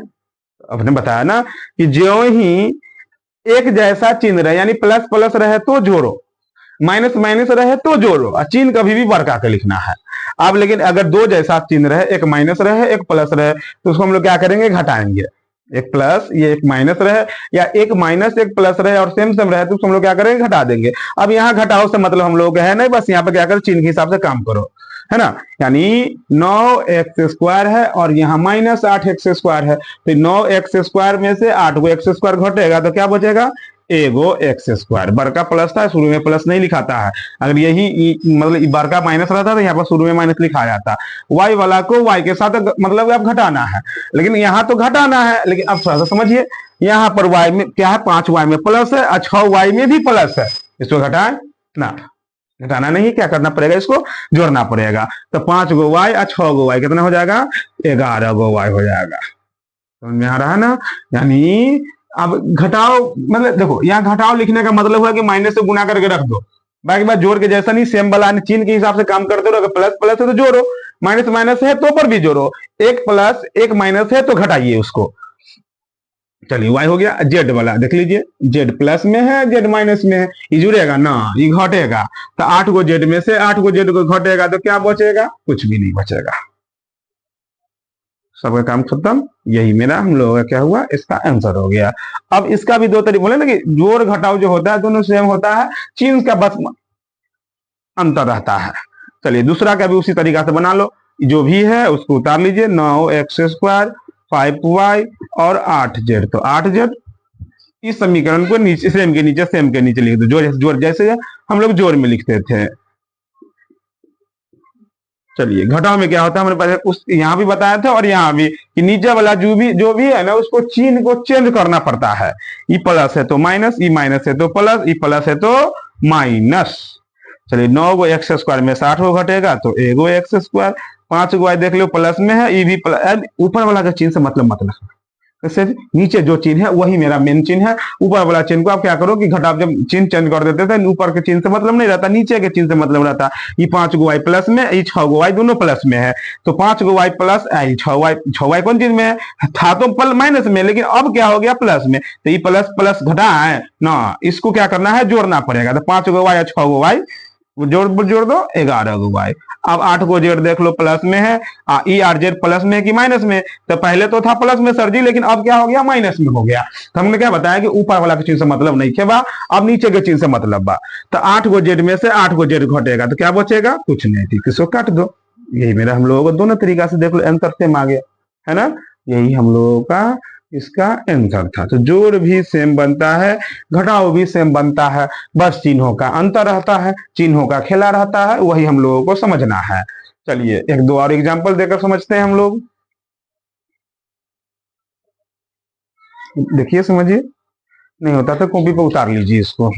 आपने बताया ना कि जो ही एक जैसा चिन्ह रहे, यानी प्लस प्लस रहे तो जोड़ो, माइनस माइनस रहे तो जोड़ो, और चिन्ह कभी भी बड़का के लिखना है। अब लेकिन अगर दो जैसा चिन्ह रहे, एक माइनस रहे एक प्लस रहे, तो उसको हम लोग क्या करेंगे, घटाएंगे। एक प्लस ये एक माइनस रहे, या एक माइनस एक प्लस रहे और सेम सेम रहे, तो उसको हम लोग क्या करेंगे, घटा देंगे। अब यहाँ घटाओ से मतलब हम लोग है नहीं, बस यहाँ पे क्या करो, चिन्ह के हिसाब से काम करो, है ना। यानी 9x² है और यहाँ माइनस 8x² है, तो 9x² में से 8 को x² घटेगा तो क्या बचेगा, एगो x²। बड़का प्लस था, शुरू में प्लस नहीं लिखाता है। अगर यही मतलब बड़का माइनस रहता तो यहाँ पर शुरू में माइनस लिखा जाता। y वाला को y के साथ मतलब अब घटाना है, लेकिन यहाँ तो घटाना है, लेकिन अब थोड़ा सा समझिए, यहाँ पर y में क्या है, 5y में प्लस है और 6y में भी प्लस है, इसको घटाए ना, घटाना नहीं, क्या करना पड़ेगा, इसको जोड़ना पड़ेगा। तो 5 गो y और 6 गो y कितना हो जाएगा, 11 गो y हो जाएगा। समझ में आ रहा है ना। यानी अब घटाओ, मतलब देखो यहाँ घटाओ लिखने का मतलब हुआ कि माइनस से गुना करके रख दो, बाकी बात जोड़ के जैसा नहीं, सेम वाला चिन्ह के हिसाब से काम करते रहो। अगर प्लस प्लस है तो जोड़ो, माइनस माइनस है तो पर भी जोड़ो, एक प्लस एक माइनस है तो घटाइए उसको। चलिए y हो गया। z वाला देख लीजिए, z प्लस में है z माइनस में है, ये जुड़ेगा ना, ये घटेगा। तो 8 को z में से 8 को z को घटेगा तो क्या बचेगा, कुछ भी नहीं बचेगा। सबका काम खत्म। यही मेरा हम लोगों का क्या हुआ, इसका आंसर हो गया। अब इसका भी दो तरीके बोले ना कि जोड़ घटाव जो होता है दोनों सेम होता है, चिन्ह का बस अंतर रहता है। चलिए दूसरा का भी उसी तरीका से बना लो, जो भी है उसको उतार लीजिए। 9x², 5y और 8z, तो 8z। इस समीकरण को नीचे सेम के नीचे लिख दो, जोड़ जैसे हम लोग जोड़ में लिखते थे। चलिए घटाव में क्या होता है, हमने पहले उस यहाँ भी बताया था और यहाँ भी, कि नीचे वाला जो भी है ना, उसको चिन्ह को चेंज करना पड़ता है। ई प्लस है तो माइनस, ई माइनस है तो प्लस, ई प्लस है तो माइनस। चलिए 9 गो x² में 60 को घटेगा तो एगो x²। 5 गो y देख लो प्लस में है, ई भी प्लस, ऊपर वाला का चिन्ह से मतलब सिर्फ नीचे जो चिन्ह है वही मेरा मेन चिन्ह है। ऊपर वाला चिन्ह को आप क्या करो कि घटाव जब चिन्ह चेंज कर देते थे, ऊपर के चिन्ह से मतलब नहीं रहता, नीचे के चिन्ह से मतलब रहता। ये 5 गो y प्लस में, ये 6 गो y दोनों प्लस में है, तो 5 गो y प्लस 6y कौन चीज में है, था तो माइनस में, लेकिन अब क्या हो गया प्लस में, तो ये प्लस प्लस घटा है ना, इसको क्या करना है, जोड़ना पड़ेगा। तो 5 गो y और 6 गो y जोड़ दो, 11 गो y। अब 8 को z देख लो प्लस में है, ई आर जेड प्लस में है कि माइनस में, तो पहले तो था प्लस में सर जी, लेकिन अब क्या हो गया, माइनस में हो गया। तो हमने क्या बताया कि ऊपर वाला के चिन्ह से मतलब नहीं खेबा, अब नीचे के चिन्ह से मतलब बा। तो 8 को z में से 8 को z घटेगा तो क्या बचेगा, कुछ नहीं, ठीक, इसको काट दो। यही मेरा हम लोगों को दोनों तरीका से देख लो आंसर सेम आ गया, है ना। यही हम लोगों का इसका आंसर था। तो जोड़ भी सेम बनता है, घटाव भी सेम बनता है, बस चिन्हों का अंतर रहता है, चिन्हों का खेला रहता है, वही हम लोगों को समझना है। चलिए एक दो और एग्जांपल देकर समझते हैं हम लोग। देखिए समझिए, नहीं होता तो कॉपी पे उतार लीजिए इसको।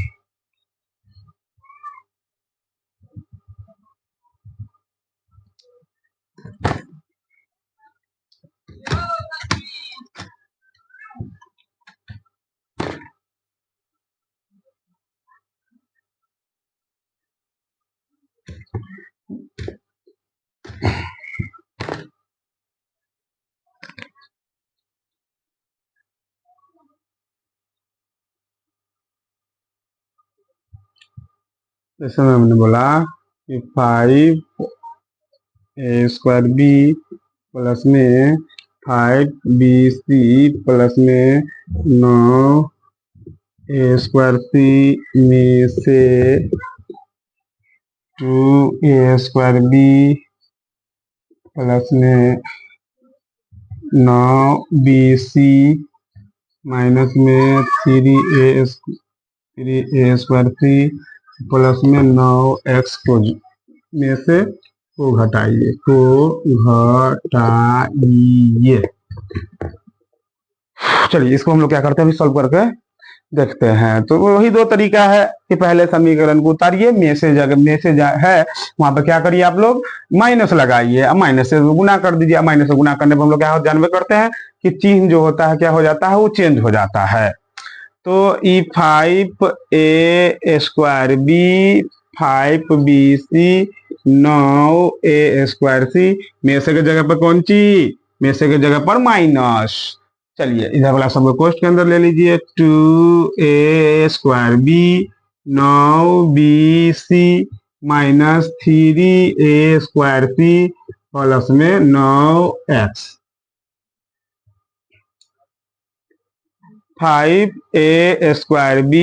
जैसे हमने बोला कि 5a² b प्लस में 5bc प्लस में 9a² c में से 2a² b प्लस में 9bc माइनस में 3a² c प्लस में 9x को में से को घटाइए, चलिए इसको हम लोग क्या करते हैं अभी सॉल्व करके। देखते हैं। तो वही दो तरीका है कि पहले समीकरण को उतारिए, में से है वहां पर क्या करिए आप लोग, माइनस लगाइए, अब माइनस से गुना कर दीजिए। माइनस से गुना करने पर हम लोग क्या जानवे करते हैं कि चिन्ह जो होता है क्या हो जाता है, वो चेंज हो जाता है। तो ई 5a² b 5bc 9a² c में से की जगह पर कौन सी, में से की जगह पर माइनस। चलिए इधर वाला सब क्वेश्चन के अंदर ले लीजिए, 2a² b 9bc minus 3a² c plus में 9x। 5a² b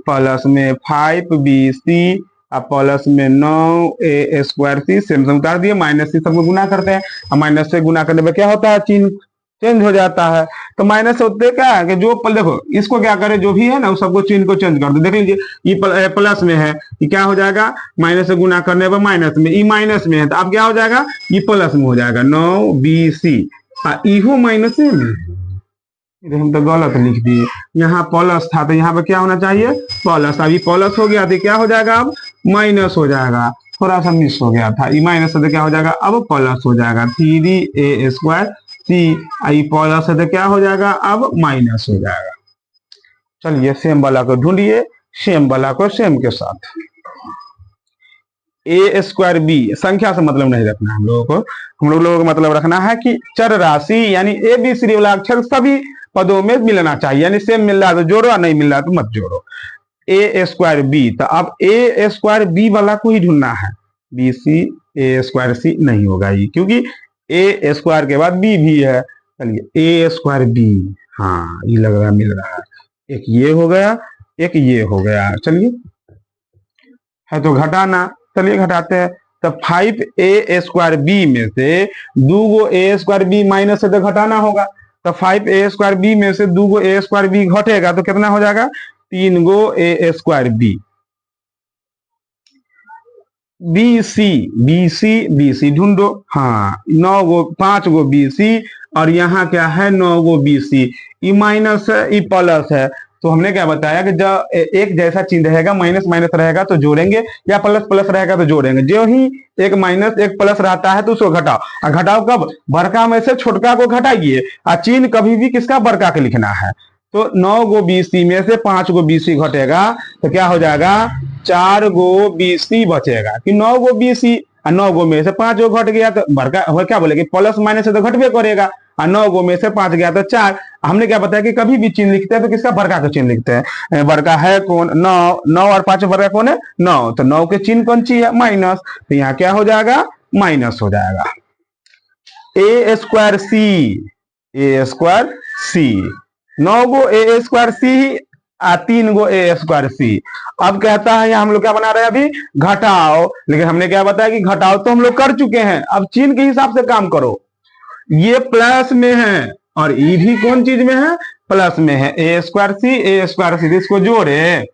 प्लस में 5bc प्लस में 9a² c सेम सेम उतार दिए, माइनस से सबको गुना करते हैं। और माइनस से गुना करने में क्या होता है, चिन्ह चेंज हो जाता है। तो माइनस से होते क्या है कि जो देखो इसको क्या करें, जो भी है ना वो सबको चिन्ह को चेंज कर दो। देख लीजिए ये प्लस में है, ये क्या हो जाएगा, माइनस से गुना करने पर माइनस में, ये माइनस में है तो अब क्या हो जाएगा, ये प्लस में हो जाएगा 9bc। इहो माइनस में, हम तो गलत लिख दिए, यहाँ प्लस था तो यहाँ पे क्या होना चाहिए, प्लस। अभी प्लस हो गया तो क्या हो जाएगा, अब माइनस हो जाएगा, थोड़ा सा मिस हो गया था। ये माइनस से तो क्या हो जाएगा, अब प्लस हो जाएगा 3a²c। प्लस से तो क्या हो जाएगा, अब माइनस हो जाएगा। चलिए सेम वाला को ढूंढिए, सेम वाला को सेम के साथ। a²b संख्या से मतलब नहीं रखना हम लोगों को, हम लोगों को मतलब रखना है कि चर राशि यानी ABCD वाला अक्षर सभी पदों में मिलना चाहिए, यानी सेम मिल रहा है तो जोड़ो, नहीं मिल रहा है तो मत जोड़ो। a²b, तो अब a²b वाला को ही ढूंढना है, BC a²c नहीं होगा ये, क्योंकि a² के बाद b भी है। चलिए a²b, हाँ ये लग रहा मिल रहा है, एक ये हो गया, एक ये हो गया। चलिए है तो घटाना, चलिए घटाते हैं। तो 5a² में से 2a² माइनस से तो घटाना होगा, तो 5a² में से 2a² घटेगा तो कितना हो जाएगा, 3a²। BC BC BC ढूंढो, हाँ 5 गो BC और यहाँ क्या है 9 गो BC। ई माइनस है, ई प्लस है, तो हमने क्या बताया कि जब एक जैसा चिन्ह रहेगा, माइनस माइनस रहेगा तो जोड़ेंगे, या प्लस प्लस रहेगा तो जोड़ेंगे। जो ही एक माइनस एक प्लस रहता है तो उसको घटाओ, और घटाओ कब, बड़का में से छोटका को घटाइए, और चिन्ह कभी भी किसका, बड़का के लिखना है। तो 9 गो BC में से 5 गो BC घटेगा तो क्या हो जाएगा, 4 गो BC बचेगा, कि 9 गो BC और 9 गो में से 5 गो घट गया तो बड़का क्या बोलेगा, प्लस माइनस से तो घटबे करेगा, और 9 गो में से 5 गया तो 4। हमने क्या बताया कि कभी भी चिन्ह लिखते हैं तो किसका, बड़का का चिन्ह लिखते हैं। बड़का है कौन, 9, 9 और 5 बड़का कौन है, 9, तो 9 के चिन्ह कौन सी है, माइनस, तो यहाँ क्या हो जाएगा, माइनस हो जाएगा। a²c 9 गो a²c 3 गो a²c। अब कहता है यहाँ हम लोग क्या बना रहे हैं, अभी घटाओ, लेकिन हमने क्या बताया कि घटाओ तो हम लोग कर चुके हैं, अब चिन्ह के हिसाब से काम करो। ये प्लस में है और ई भी कौन चीज में है, प्लस में है, a²c इसको जोड़े,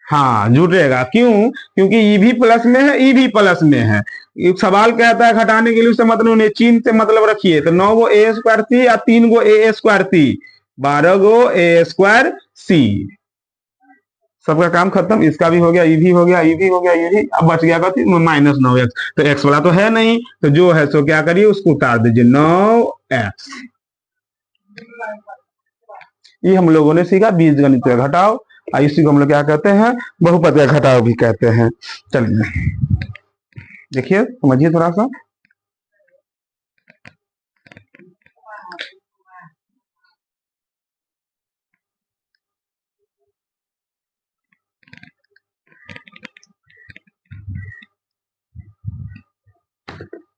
हाँ जुड़ेगा, क्यों, क्योंकि ई भी प्लस में है, ई भी प्लस में है। एक सवाल कहता है घटाने के लिए, उससे मतलब नहीं, चिन्ह से मतलब रखिए। तो 9 गो a²c या 3 गो a²c, 12 गो a²c, सबका काम खत्म। इसका भी हो गया, ये भी हो गया, ये भी हो गया, ये भी। अब बच गया कथी, -9x। तो x वाला तो है नहीं, तो जो है सो क्या करिए, उसको उतार दीजिए, 9x। ये हम लोगों ने सीखा बीजगणित का घटाव, इसी को हम लोग क्या कहते हैं, बहुपद का घटाव भी कहते हैं। चलिए देखिए समझिए थोड़ा सा।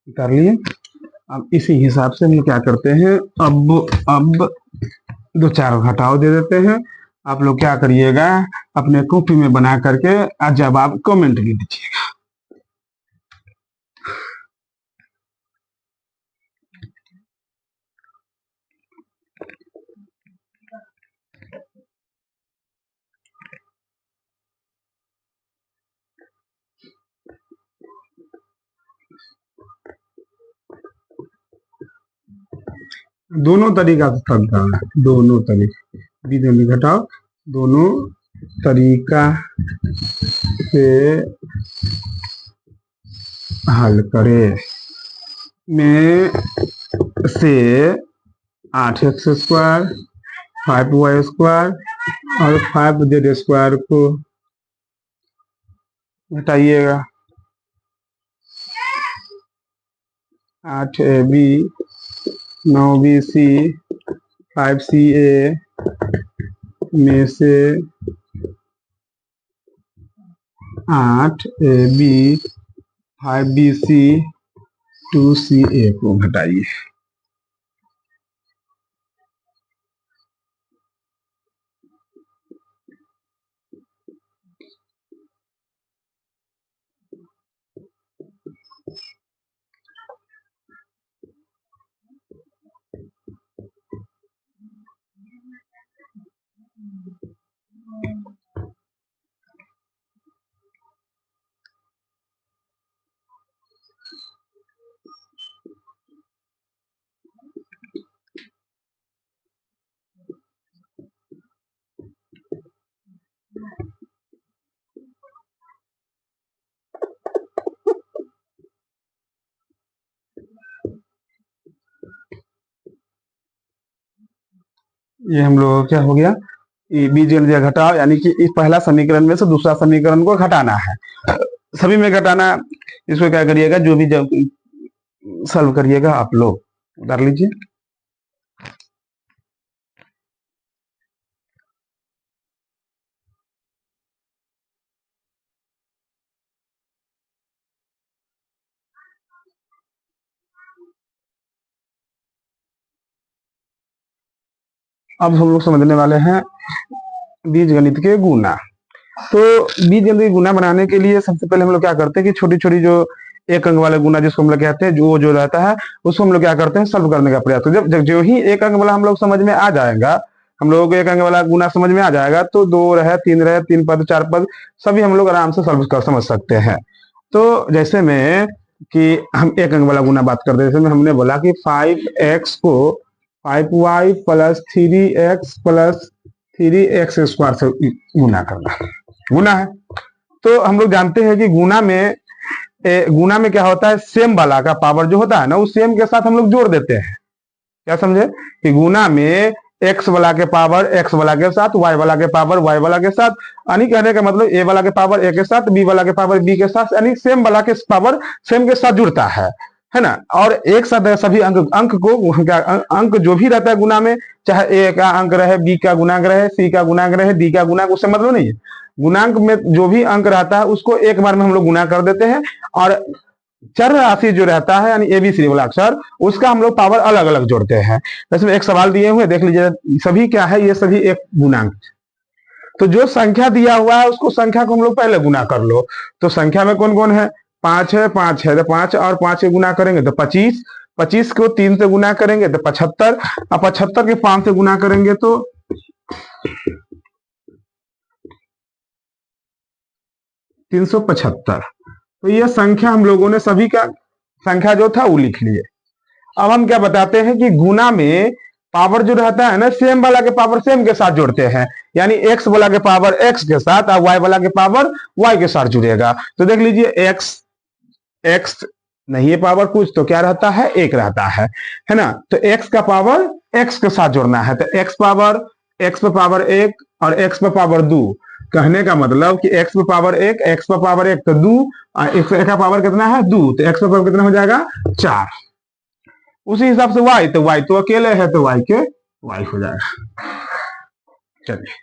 कर लिए, अब इसी हिसाब से हम क्या करते हैं, अब 2-4 घटाव दे देते हैं। आप लोग क्या करिएगा, अपने कॉपी में बना करके जब आप कमेंट भी दीजिएगा। दोनों तरीका से करना है, दोनों तरीके, बीच में घटाओ, दोनों तरीका से हल करें। में से 8x² 5y² और 5z² को घटाइएगा। 8ab 9bc 5ca में से 8ab 5bc 2ca को घटाइए। ये हम लोग क्या हो गया, बीजगणित घटाओ, यानी कि इस पहला समीकरण में से दूसरा समीकरण को घटाना है। सभी में घटाना। इसको क्या करिएगा, जो भी जब सॉल्व करिएगा आप लोग कर लीजिए। अब हम लोग समझने वाले हैं बीजगणित के गुना। तो बीजगणित के गुना बनाने के लिए सबसे पहले हम लोग क्या करते हैं कि छोटी छोटी जो एक अंक वाले गुना जिसको हम लोग कहते हैं, जो रहता है उसको हम लोग क्या करते हैं, सॉल्व करने का प्रयास करते हैं। जब जो ही एक अंक वाला हम लोग समझ में आ जाएगा, हम लोगों को एक अंक वाला गुना समझ में आ जाएगा, तो 2 रहे 3 रहे 3 पद 4 पद सभी हम लोग आराम से सॉल्व कर समझ सकते हैं। तो जैसे में कि हम एक अंक वाला गुना बात करते हैं, जैसे में हमने बोला कि 5x को 5y plus 3x plus 3x² से गुना करना, गुना है। तो हम लोग जानते हैं कि गुना में क्या होता है, सेम वाला का पावर जो होता है ना, उस सेम के साथ हम लोग जोड़ देते हैं। क्या समझे कि गुना में x वाला के पावर x वाला के साथ, y वाला के पावर y वाला के साथ, यानी कहने का मतलब a वाला के पावर a के साथ, b वाला के पावर b के साथ, यानी सेम वाला के पावर सेम के साथ जुड़ता है ना। और एक साथ सभी अंक को क्या, अंक जो भी रहता है गुना में, चाहे a का अंक रहे, b का गुणांक रहे, c का गुणांक रहे, d का गुणांक, उससे मतलब नहीं है। गुणांक में जो भी अंक रहता है उसको एक बार में हम लोग गुना कर देते हैं, और चर राशि जो रहता है यानी एबीसी वाला अक्षर, उसका हम लोग पावर अलग अलग जोड़ते हैं। इसमें एक सवाल दिए हुए देख लीजिए, सभी क्या है, ये सभी एक गुणांक। तो जो संख्या दिया हुआ है उसको संख्या को हम लोग पहले गुना कर लो। तो संख्या में कौन कौन है, 5 है, 5 है, तो 5 और 5 से गुना करेंगे तो 25, 25 को 3 से गुना करेंगे तो 75, और 75 के 5 से गुना करेंगे तो 375। तो ये संख्या हम लोगों ने सभी का संख्या जो था वो लिख लिए। अब हम क्या बताते हैं कि गुना में पावर जो रहता है ना, सेम वाला के पावर सेम के साथ जोड़ते हैं, यानी x वाला के पावर x के साथ और y वाला के पावर y के साथ जुड़ेगा। तो देख लीजिए x नहीं है पावर कुछ, तो क्या रहता है, 1 रहता है ना। तो x का पावर x के साथ जोड़ना है, तो x पे पावर 1 और x पे पावर 2। कहने का मतलब कि x पे पावर 1, x पे पावर 1 तो 2, और x का पावर कितना है 2, तो x पे पावर कितना हो जाएगा 4। उसी हिसाब से y, तो y तो अकेले है तो y के y हो जाएगा। चलिए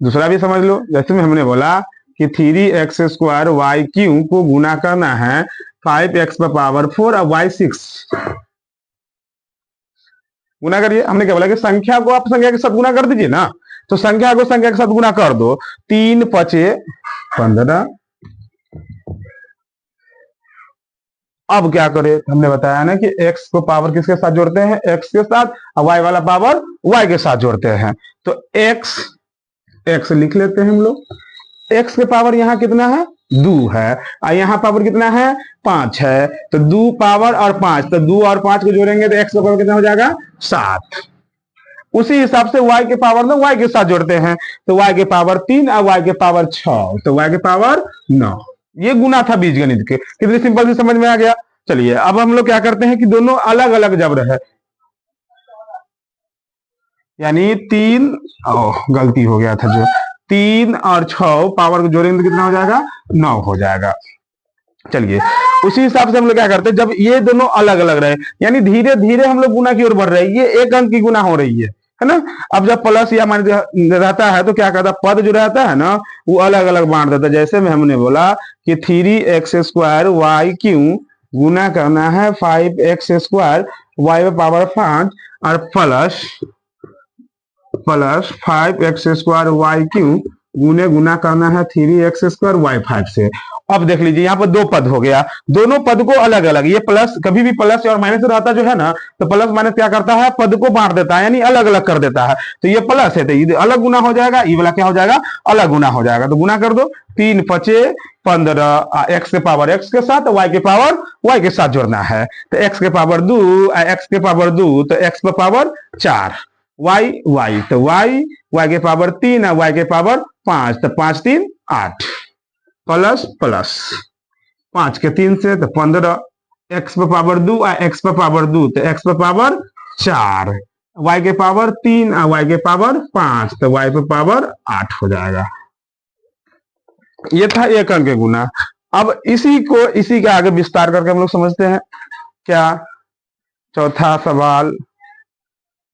दूसरा भी समझ लो। जैसे में हमने बोला कि 3x² y³ को गुना करना है 5x पे पावर 4 और y6 गुना करिए। हमने क्या बोला कि संख्या को आप संख्या के साथ गुना कर दीजिए ना, तो संख्या को संख्या के साथ गुना कर दो, 3 5 15। अब क्या करें, हमने बताया ना कि x को पावर किसके साथ जोड़ते हैं, x के साथ, और y वाला पावर y के साथ जोड़ते हैं। तो x लिख लेते हैं हम लोग। x के पावर यहाँ कितना है 2 है, और यहाँ पावर कितना है 5 है, तो 2 पावर और 5, तो 2 और 5 को जोड़ेंगे तो x का पावर कितना हो जाएगा 7। उसी हिसाब से y के पावर में y के साथ जोड़ते हैं, तो y के पावर 3 और y के पावर 6, तो y के पावर 9। ये गुना था बीजगणित के, कितनी सिंपल से समझ में आ गया। चलिए अब हम लोग क्या करते हैं कि दोनों अलग अलग जबर है, यानी 3, गलती हो गया था, जो 3 और 6 पावर को जोड़ेंगे तो कितना हो जाएगा, 9 हो जाएगा। चलिए उसी हिसाब से हम लोग क्या करते हैं, जब ये दोनों अलग अलग रहे, यानी धीरे धीरे हम लोग गुना की ओर बढ़ रहे हैं, ये एक अंक की गुना हो रही है ना। अब जब प्लस या मान रहता है तो क्या करता है, पद जो रहता है ना वो अलग अलग बांट देता है। जैसे में हमने बोला कि 3x² वाई क्यू गुना करना है 5x² वाई पावर 5 और प्लस 5x² वाई क्यू गुना करना है 3x² वाई 5 से। अब देख लीजिए यहाँ पर दो पद हो गया, दोनों पद को अलग अलग, ये प्लस कभी भी प्लस और माइनस रहता जो है ना, तो प्लस माइनस क्या करता है, पद को बांट देता है, यानी अलग अलग कर देता है। तो ये प्लस है तो ये अलग गुना हो जाएगा, ये वाला क्या हो जाएगा, अलग गुना हो जाएगा। तो गुना कर दो, 3 5 15, एक्स के पावर एक्स के साथ, वाई के पावर वाई के साथ जोड़ना है, तो एक्स के पावर 2, एक्स के पावर 2 तो एक्स के पावर 4, वाई वाई तो वाई के पावर 3 और वाई के पावर 5, तो 5 3 8 प्लस प्लस 5 के 3 से तो 15, एक्स पे पावर 2 और एक्स पे पावर 2 तो एक्स पे पावर 4, वाई के पावर 3 और वाई के पावर 5 तो वाई पे पावर 8 हो जाएगा। ये था एक अंक गुना। अब इसी के आगे विस्तार करके हम लोग समझते हैं क्या, चौथा सवाल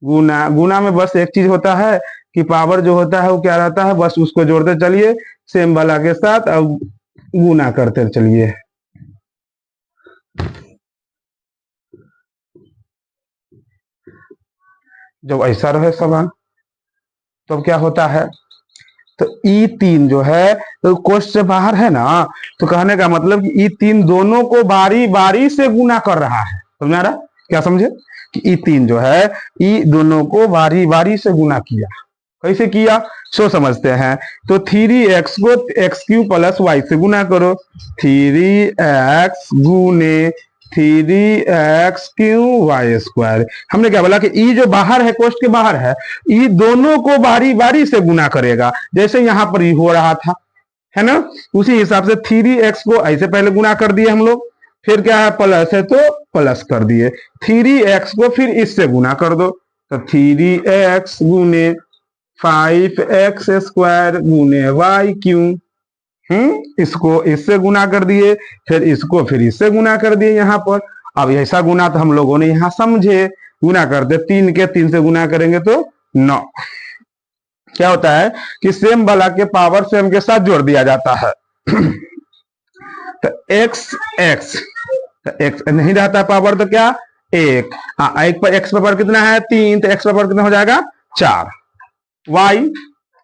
गुना में बस एक चीज होता है कि पावर जो होता है वो क्या रहता है, बस उसको जोड़ते चलिए सेम वाला के साथ, अब गुना करते चलिए। जब ऐसा रहे सवाल तो क्या होता है, तो E3 जो है तो कोष्ठ से बाहर है ना, तो कहने का मतलब कि E3 दोनों को बारी बारी से गुना कर रहा है, समझ आ रहा, क्या समझे कि E3 जो है ई दोनों को बारी बारी से गुना किया। कैसे किया सो समझते हैं, तो 3x को x³ प्लस वाई से गुना करो, 3x गुने 3x³ y²। हमने क्या बोला कि ई जो बाहर है, कोष्ठ के बाहर है, ई दोनों को बारी बारी से गुना करेगा, जैसे यहां पर ई हो रहा था, है ना। उसी हिसाब से 3x को ऐसे पहले गुना कर दिए हम लोग, फिर क्या है प्लस है तो प्लस कर दिए, 3x को फिर इससे गुना कर दो, तो 3x गुने 5x² गुने वाई क्यू, इसको इससे गुना कर दिए, फिर इसको फिर इससे गुना कर दिए यहाँ पर। अब ऐसा गुना तो हम लोगों ने यहाँ समझे, गुना करते 3 के 3 से गुना करेंगे तो 9। क्या होता है कि सेम वाला के पावर सेम के साथ जोड़ दिया जाता है। तो x नहीं रहता पावर तो क्या 1 पर x पावर कितना है 3, तो x पावर कितना हो जाएगा 4, y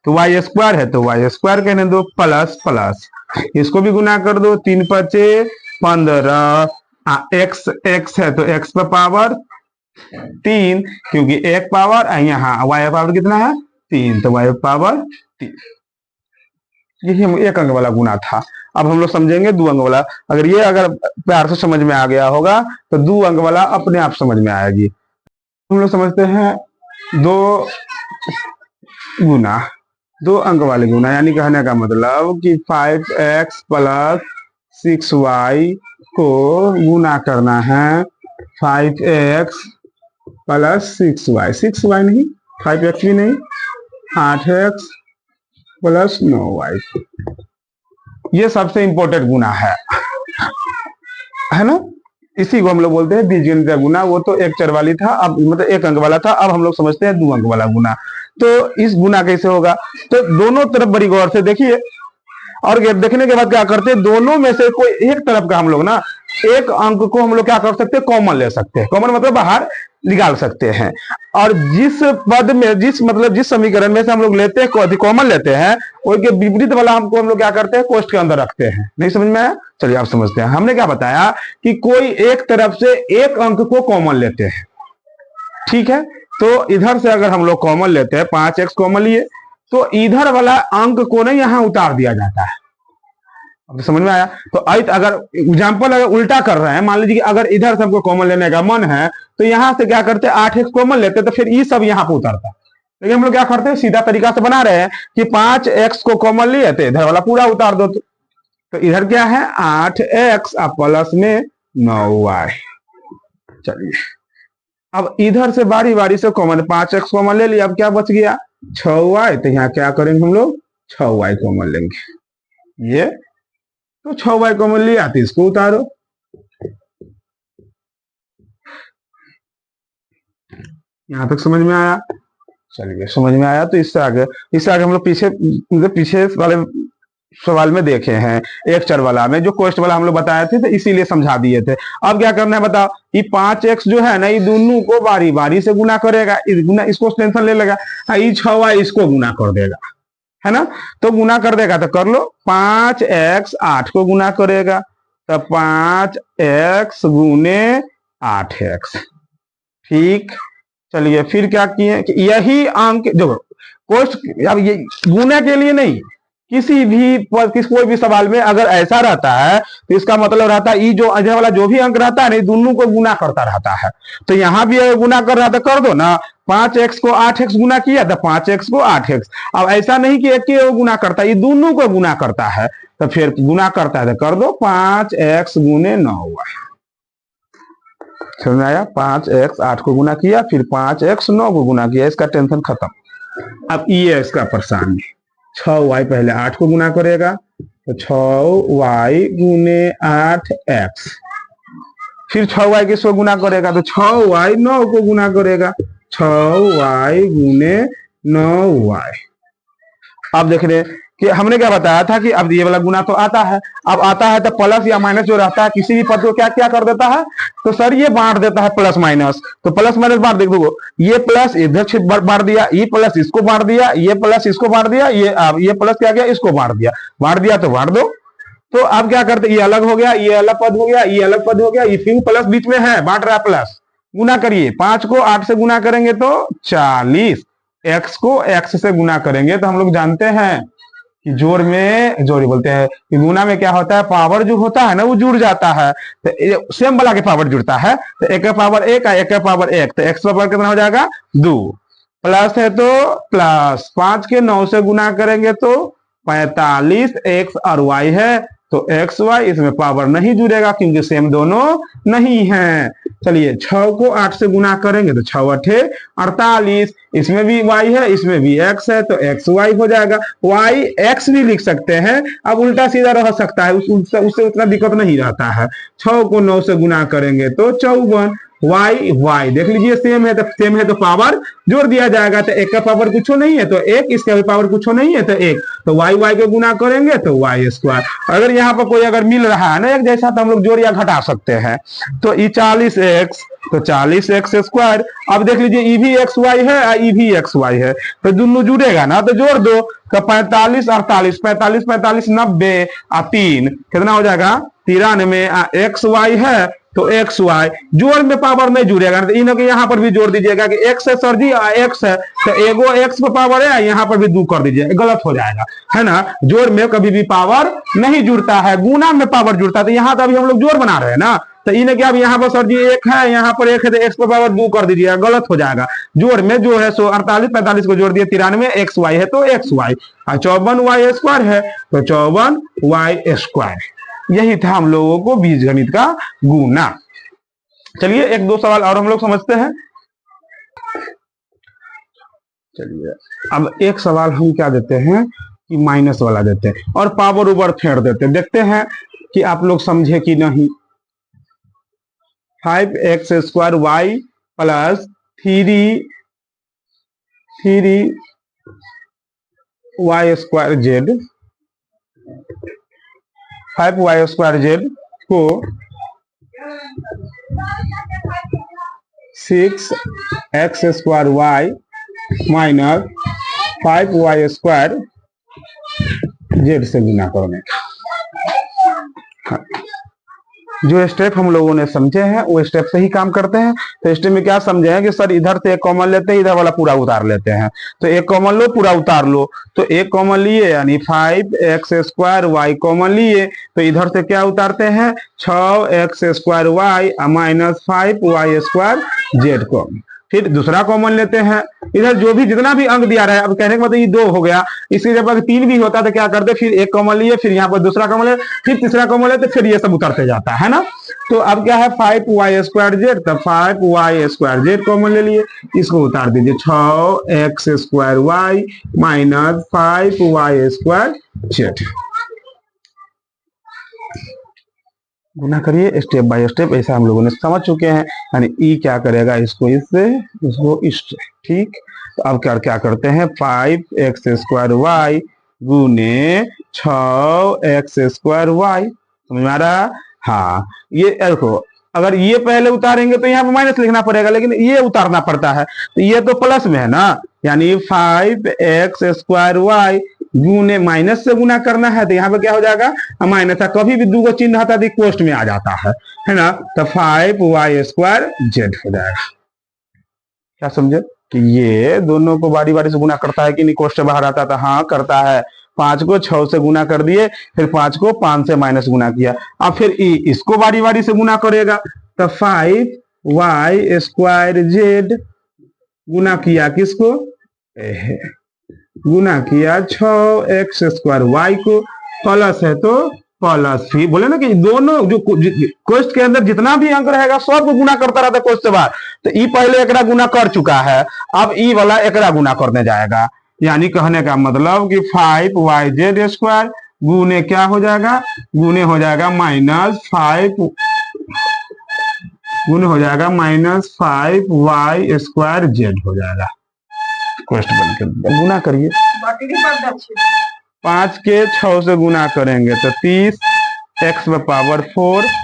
तो y² है तो y² कहने दो, प्लस प्लस इसको भी गुना कर दो, 3 5 15, x है तो x पर पावर 3, क्योंकि एक पावर यहाँ y पावर कितना है 3, तो y पावर 3। यही एक अंक वाला गुना था। अब हम लोग समझेंगे 2 अंक वाला। अगर प्यार से समझ में आ गया होगा तो 2 अंक वाला अपने आप समझ में आएगी। हम लोग समझते हैं 2 अंक वाले गुना, यानी कहने का मतलब कि 5x प्लस 6y को गुना करना है 5x प्लस 6y, 6y नहीं 5x भी नहीं, 8x प्लस 9y। ये सबसे इंपॉर्टेंट गुना है ना। इसी को हम लोग बोलते हैं बीजगणितीय गुना। वो तो एक चर वाली था, अब मतलब एक अंक वाला था, अब हम लोग समझते हैं 2 अंक वाला गुना। तो इस गुना कैसे होगा, तो दोनों तरफ बड़ी गौर से देखिए, और देखने के बाद क्या करते हैं, दोनों में से कोई एक तरफ का हम लोग ना एक अंक को हम लोग क्या कर सकते हैं, कॉमन ले सकते हैं। कॉमन मतलब बाहर निकाल सकते हैं, और जिस पद में जिस समीकरण में से हम लोग लेते हैं कॉमन लेते हैं, उसके विपरीत वाला हमको हम लोग क्या करते हैं, कोष्ठ के अंदर रखते हैं। नहीं समझ में आया, चलिए आप समझते हैं। हमने क्या बताया कि कोई एक तरफ से एक अंक को कॉमन लेते हैं, ठीक है। तो इधर से अगर हम लोग कॉमन लेते हैं, 5x कॉमन लिए, तो इधर वाला अंक को ना यहाँ उतार दिया जाता है। अब समझ में आया। तो अगर एग्जाम्पल अगर उल्टा कर रहे हैं, मान लीजिए अगर इधर से हमको कॉमन लेने का मन है, तो यहां से क्या करते हैं 8x कॉमन लेते, तो फिर ये सब यहाँ पे उतरता, लेकिन हम लोग क्या करते हैं, सीधा तरीका से बना रहे हैं कि 5x को कॉमन लिए थे, इधर वाला पूरा उतार दो। तो इधर क्या है 8x और प्लस में 9y। चलिए अब इधर से बारी बारी से कॉमन 5x कॉमन ले लिया, अब क्या बच गया 6y। तो यहाँ क्या करेंगे हम लोग 6y कॉमन लेंगे, ये तो 6y कॉमन लिया तो इसको उतारो। यहां तक समझ में आया? चलिए समझ में आया। तो इससे आगे हम लोग पीछे वाले सवाल में देखे हैं, एक चर वाला में जो कोष्ट वाला हम लोग बताए थे, तो इसीलिए समझा दिए थे। अब क्या करना है बताओ, ये 5x जो है ना, ये दोनों को बारी बारी से गुना करेगा, इसको टेंशन ले लेगा, ये 6y इसको गुना कर देगा, है ना। तो गुना कर देगा तो कर लो, 5x 8 को गुना करेगा, तो 5x गुने 8x। ठीक, चलिए फिर क्या किए कि यही अंक देखो कोष्ट, अब ये गुना के लिए नहीं, कोई भी सवाल में अगर ऐसा रहता है तो इसका मतलब रहता है ये जो अजय वाला जो भी अंक रहता है ना, दोनों को गुना करता रहता है। तो यहां भी अगर गुना कर रहा था कर दो ना, 5x को 8x गुना किया तो 5x को 8x। अब ऐसा नहीं कि एक के गुना करता है, ये दोनों को गुना करता है, तो फिर गुना करता है तो कर दो 5x गुने 9y। समझ में आया? 5x 8 को गुना किया, फिर 5x 9 को गुना किया, इसका टेंशन खत्म। अब ये इसका परेशानी, 6y पहले 8 को गुना करेगा, तो 6y गुने 8x, फिर 6y किसको गुना करेगा, तो 6y 9 को गुना करेगा, 6y गुने 9y। अब देख रहे कि हमने क्या बताया था कि अब ये वाला गुना तो आता है, अब आता है तो प्लस या माइनस जो रहता है किसी भी पद को क्या क्या कर देता है, तो सर ये बांट देता है प्लस माइनस। तो प्लस माइनस बांट देख दो, ये प्लस इधर बांट दिया, ये प्लस इसको बांट दिया, ये प्लस इसको बांट दिया, ये प्लस क्या गया इसको बांट दिया तो बांट दो। तो अब क्या करते, ये अलग हो गया, ये अलग पद हो गया, ये अलग पद हो गया, ये फिर प्लस बीच में है, बांट रहा है प्लस। गुना करिए, 5 को 8 से गुना करेंगे तो 40, x को x से गुना करेंगे तो हम लोग जानते हैं कि जोड़ बोलते हैं कि गुना में क्या होता है, पावर जो होता है ना वो जुड़ जाता है, तो सेम वाला के पावर जुड़ता है, तो एक का पावर 1 एक का पावर 1, तो x पावर कितना हो जाएगा 2, प्लस है तो प्लस 5 के 9 से गुना करेंगे तो 45, x और y है, तो एक्स वाई इसमें पावर नहीं जुड़ेगा क्योंकि सेम दोनों नहीं है। चलिए 6 को 8 से गुना करेंगे तो 6 8 48, इसमें भी y है इसमें भी x है, तो एक्स वाई हो जाएगा। y x भी लिख सकते हैं, अब उल्टा सीधा रह सकता है, उससे उतना दिक्कत नहीं रहता है। 6 को 9 से गुना करेंगे तो 54, y देख लीजिए सेम है तो पावर जोड़ दिया जाएगा, तो एक का पावर कुछ नहीं है तो एक, इसका भी पावर कुछ नहीं है तो एक, तो y को गुना करेंगे तो y स्क्वायर। अगर यहाँ पर कोई अगर मिल रहा है ना एक जैसा तो हम लोग जोड़ या घटा सकते हैं, तो ये 40x तो 40x स्क्वायर। अब देख लीजिए ये भी xy है और ये भी xy है, तो दोनों जुड़ेगा ना तो जोड़ दो, तो 45 48 45 45 90 और 3 कितना हो जाएगा 93, xy है तो एक्स वाई जोड़ में पावर नहीं जुड़ेगा, तो इन्हों के यहाँ पर भी जोड़ दीजिएगा कि एक्स है सर जी एक्स है, तो एगो एक्स को पावर है यहाँ पर भी 2 कर दीजिए, गलत हो जाएगा है ना। जोड़ में कभी भी पावर नहीं जुड़ता है, गुना में पावर जुड़ता है। तो यहाँ तो अभी हम लोग जोड़ बना रहे हैं ना, तो इन्हें क्या यहाँ पर सर जी 1 है यहाँ पर 1 है तो एक्स को पावर 2 कर दीजिएगा, गलत हो जाएगा। जोड़ में जो है 48 45 को जोड़ दिए 93, एक्स वाई है तो एक्स वाई, 54 वाई स्क्वायर है तो 54 वाई स्क्वायर। यही था हम लोगों को बीजगणित का गुना। चलिए एक दो सवाल और हम लोग समझते हैं। चलिए अब एक सवाल हम क्या देते हैं कि माइनस वाला देते हैं और पावर ऊपर फेर देते हैं, देखते हैं कि आप लोग समझे कि नहीं। 5x square Y plus 3 Y square Z, 5y square Z को 6x square Y minus 5y square Z से गुना करने का। जो स्टेप हम लोगों ने समझे हैं वो स्टेप से ही काम करते हैं। तो स्टेप में क्या समझे हैं कि सर इधर से एक कॉमन लेते हैं, इधर वाला पूरा उतार लेते हैं, तो एक कॉमन लो पूरा उतार लो, तो एक कॉमन लिए यानी 5x स्क्वायर वाई कॉमन लिए, तो इधर से क्या उतारते हैं 6x square Y minus 5y square Z को। फिर दूसरा कॉमन लेते हैं, इधर जो भी जितना भी अंक दिया रहा है, अब कहने का मतलब ये 2 हो गया, इसकी जगह 3 भी होता तो क्या करते, फिर एक कॉमन लिए, फिर यहाँ पर दूसरा कॉमन ले, फिर तीसरा कॉमन लेते, फिर ये सब उतरते जाता है ना। तो अब क्या है 5y² तब 5y² कॉमन ले लिए, इसको उतार दीजिए 6x² माइनस 5y² गुना करिए स्टेप बाय स्टेप, ऐसा हम लोगों ने समझ चुके हैं। यानी ई क्या करेगा, इसको इससे, इसको इससे, ठीक। तो अब क्या क्या करते हैं 5x² गुने 6x² समझ में आ रहा। हाँ ये देखो, अगर ये पहले उतारेंगे तो यहाँ पे माइनस लिखना पड़ेगा, लेकिन ये उतारना पड़ता है, तो ये तो प्लस में है ना, यानी 5x² गुने माइनस से गुना करना है, तो यहाँ पे क्या हो जाएगा माइनस है, कभी भी दो चिन्ह आता है कोष्ट में आ जाता है ना। तो 5y² हो जाएगा। क्या समझे कि ये दोनों को बारी बारी से गुना करता है कि नहीं, कोष्ट बाहर आता था, हाँ करता है। 5 को 6 से गुना कर दिए, फिर 5 को 5 से माइनस गुना किया, अब फिर इसको बारी बारी से गुना करेगा, तो 5y² गुना किया किसको, गुना किया 6x² को, प्लस है तो प्लस, फिर बोले ना कि दोनों जो कोष्ट के अंदर जितना भी अंक रहेगा सब को गुना करता रहता है कोष्ट से बाहर, तो ई पहले एकरा गुना कर चुका है, अब ई वाला एकरा गुना करने जाएगा। यानी कहने का मतलब कि 5y² गुने क्या हो जाएगा, गुने हो जाएगा -5 गुने हो जाएगा -5y² हो जाएगा। कोष्ट बन के गुना करिए, 5 के 6 से गुना करेंगे तो 30x⁴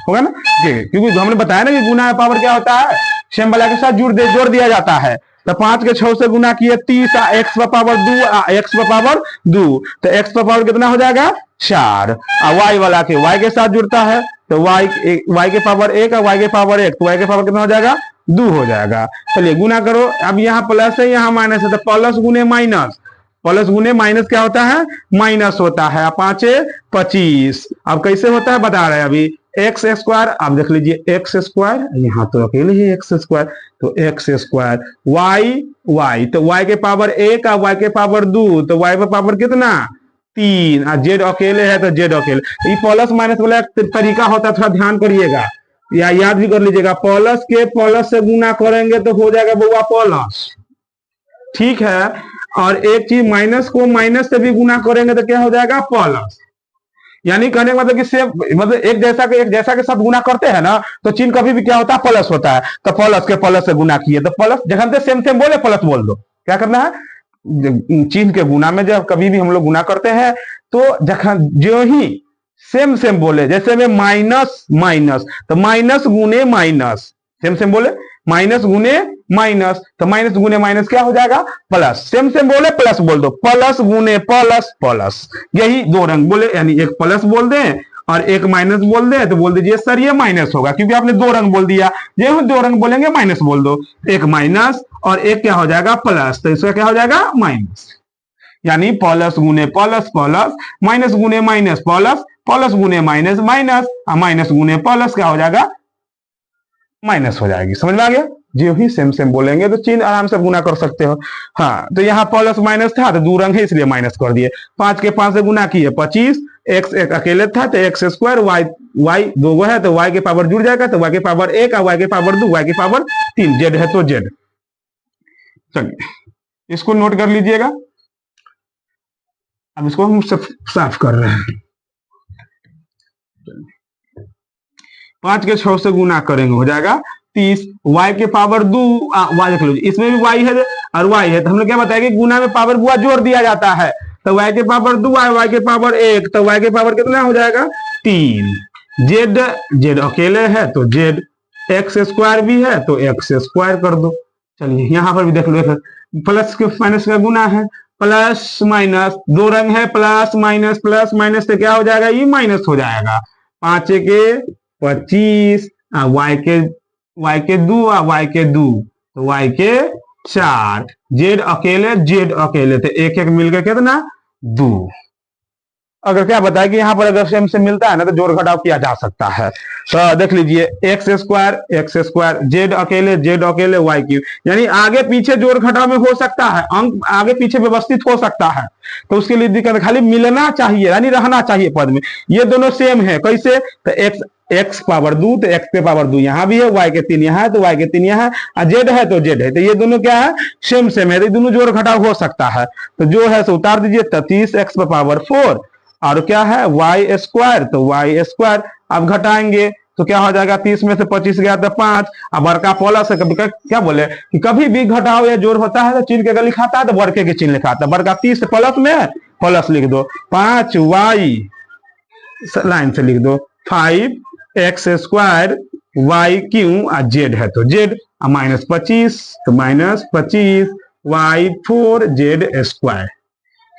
होगा ना, क्योंकि हमने बताया ना कि गुना पावर क्या होता है, सेम वाला के साथ जोड़ दिया जाता है। तो 5 के 6 से गुना किए 30 x⁴ 2 तो x⁴ कितना हो जाएगा 4, और y वाला के y के साथ जुड़ता है, तो y के पावर 1 और y के पावर 1, तो y के पावर कितना हो जाएगा 2 हो जाएगा। चलिए गुना करो, अब यहाँ प्लस है यहाँ माइनस है, तो प्लस गुने माइनस, प्लस गुने माइनस क्या होता है, माइनस होता है। 5 25, अब कैसे होता है बता रहे हैं अभी, x², अब देख लीजिए x², यहाँ तो अकेले ही x², तो x², y तो y के पावर 1 और y के पावर 2, तो y पे पावर कितना 3, और z अकेले है तो z अकेले। ये प्लस माइनस वाला तरीका होता है, थोड़ा ध्यान करिएगा या याद भी कर लीजिएगा, प्लस के प्लस से गुना करेंगे तो हो जाएगा बउआ प्लस, ठीक है। और एक चीज माइनस को माइनस से भी गुना करेंगे तो क्या हो जाएगा प्लस। यानी कहने का मतलब कि सेम, मतलब एक जैसा के साथ गुना करते हैं ना, तो चिन्ह कभी भी क्या होता है प्लस होता है, तो प्लस के प्लस से गुना किए तो प्लस, जगह सेम सेम बोले प्लस बोल दो। क्या करना है, चिन्ह के गुना में जब कभी भी हम लोग गुना करते हैं तो जखन जो ही सेम सेम बोले, जैसे में माइनस माइनस तो माइनस गुने माइनस, सेम सेम बोले माइनस गुने माइनस, तो माइनस गुने माइनस क्या हो जाएगा प्लस, सेम सेम बोले प्लस बोल दो, प्लस गुने प्लस प्लस, यही दो रंग बोले, यानी एक प्लस बोल दें और एक माइनस बोल दें, तो बोल दीजिए सर ये माइनस होगा, क्योंकि आपने दो रंग बोल दिया, जो दो रंग बोलेंगे माइनस बोल दो, एक माइनस और एक क्या हो जाएगा प्लस, तो इसका क्या हो जाएगा माइनस। यानी प्लस गुने प्लस प्लस, माइनस गुने माइनस प्लस, प्लस गुने माइनस माइनस, माइनस गुने प्लस क्या हो जाएगा माइनस हो जाएगी। समझ में आ गया, जो ही सेम सेम बोलेंगे तो चिन्ह आराम से गुना कर सकते हो। हाँ तो यहाँ प्लस माइनस था तो दो रंग है इसलिए माइनस कर दिए, 5 के 5 से गुना किए 25, x एक अकेले था तो x², y दो है तो y के पावर जुड़ जाएगा, तो y के पावर 1 और y के पावर 2, y के पावर 3, z है तो z। चलिए इसको नोट कर लीजिएगा। अब इसको हम साफ कर रहे हैं, 5 के 6 से गुना करेंगे हो जाएगा 30, y के पावर 2, y देख लो इसमें भी y है और y है, तो हम लोग क्या बताया कि गुना में पावर बुआ जोड़ दिया जाता है, तो y के पावर 2 और y के पावर 1, तो y के पावर कितना हो जाएगा 3, z अकेले है तो z, x² भी है तो x² कर दो। चलिए यहाँ पर भी देख लो, प्लस के माइनस का गुना है, प्लस माइनस दो रंग है, प्लस माइनस से क्या हो जाएगा ये माइनस हो जाएगा, 5 के 25, y के 2 और y के 2, तो y के 4, z अकेले तो एक एक मिलकर कितना 2, अगर क्या बताया कि यहाँ पर अगर सेम से मिलता है ना तो जोड़ घटाव किया जा सकता है। तो देख लीजिए एक्स स्क्वायर जेड अकेले वाई क्यूब, यानी आगे पीछे जोड़ घटाव में हो सकता है, अंक आगे पीछे व्यवस्थित हो सकता है, तो उसके लिए दिक्कत, खाली मिलना चाहिए यानी रहना चाहिए पद में। ये दोनों सेम है, कैसे, तो एक्स पावर 2 तो एक्स के पावर 2 यहाँ भी है, वाई के 3 यहाँ है तो वाई के 3 यहाँ है, और जेड है तो जेड है, तो ये दोनों क्या है, सेम सेम है, तो दोनों जोड़ घटाव हो सकता है। तो जो है सो उतार दीजिए, 30 एक्स पावर 4 और क्या है वाई स्क्वायर, तो वाई स्क्वायर। अब घटाएंगे तो क्या हो जाएगा, 30 में से 25 गया तो 5, अब बड़का प्लस है, कभी क्या बोले कि कभी भी घटाव या जोड़ होता है तो चिन्ह के लिखाता है तो बड़के के चिन्ह लिखाता है, बड़का 30 प्लस में प्लस लिख दो, 5 वाई लाइन से लिख दो, 5 X square Y Q Z है तो जेड, माइनस 25 तो माइनस 25 वाई 4 जेड स्क्वायर।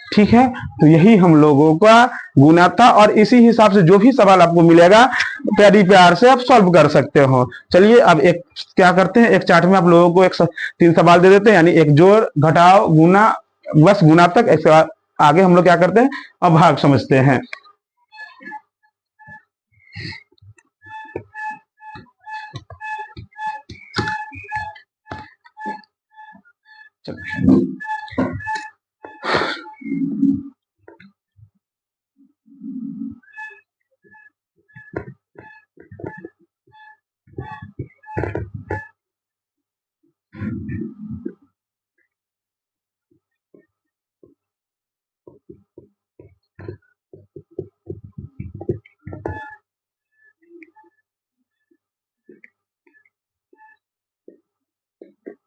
ठीक है, तो यही हम लोगों का गुना था, और इसी हिसाब से जो भी सवाल आपको मिलेगा प्यारी प्यार से आप सॉल्व कर सकते हो। चलिए अब एक क्या करते हैं, एक चार्ट में आप लोगों को 3 सवाल दे देते हैं, यानी एक जोड़ घटाव गुना, बस गुना तक, एक सवाल आगे हम लोग क्या करते हैं अब भाग समझते हैं।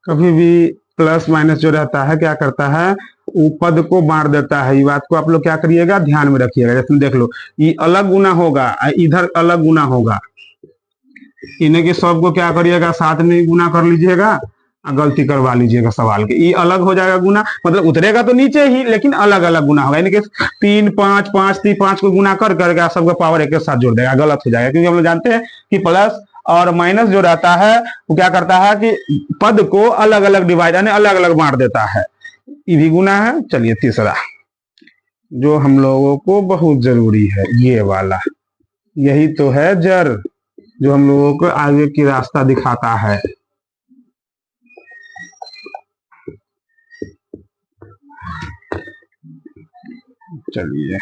कभी भी प्लस माइनस जो रहता है क्या करता है, पद को बांट देता है, ये बात को आप लोग क्या करिएगा ध्यान में रखिएगा। जैसे देख लो, ये अलग गुना होगा, इधर अलग गुना होगा, इन्हें के सब को क्या करिएगा साथ में गुना कर लीजिएगा, गलती करवा लीजिएगा सवाल के, ये अलग हो जाएगा गुना, मतलब उतरेगा तो नीचे ही लेकिन अलग अलग गुना होगा, यानी कि 3 5 5 3 5 को गुना कर करके सबका पावर एक साथ जोड़ देगा, गलत हो जाएगा, क्योंकि हम लोग जानते हैं कि प्लस और माइनस जो रहता है वो क्या करता है कि पद को अलग अलग डिवाइड यानी अलग अलग बांट देता है, ये भी गुना है। चलिए तीसरा जो हम लोगों को बहुत जरूरी है, ये वाला, यही तो है जड़ जो हम लोगों को आगे की रास्ता दिखाता है। चलिए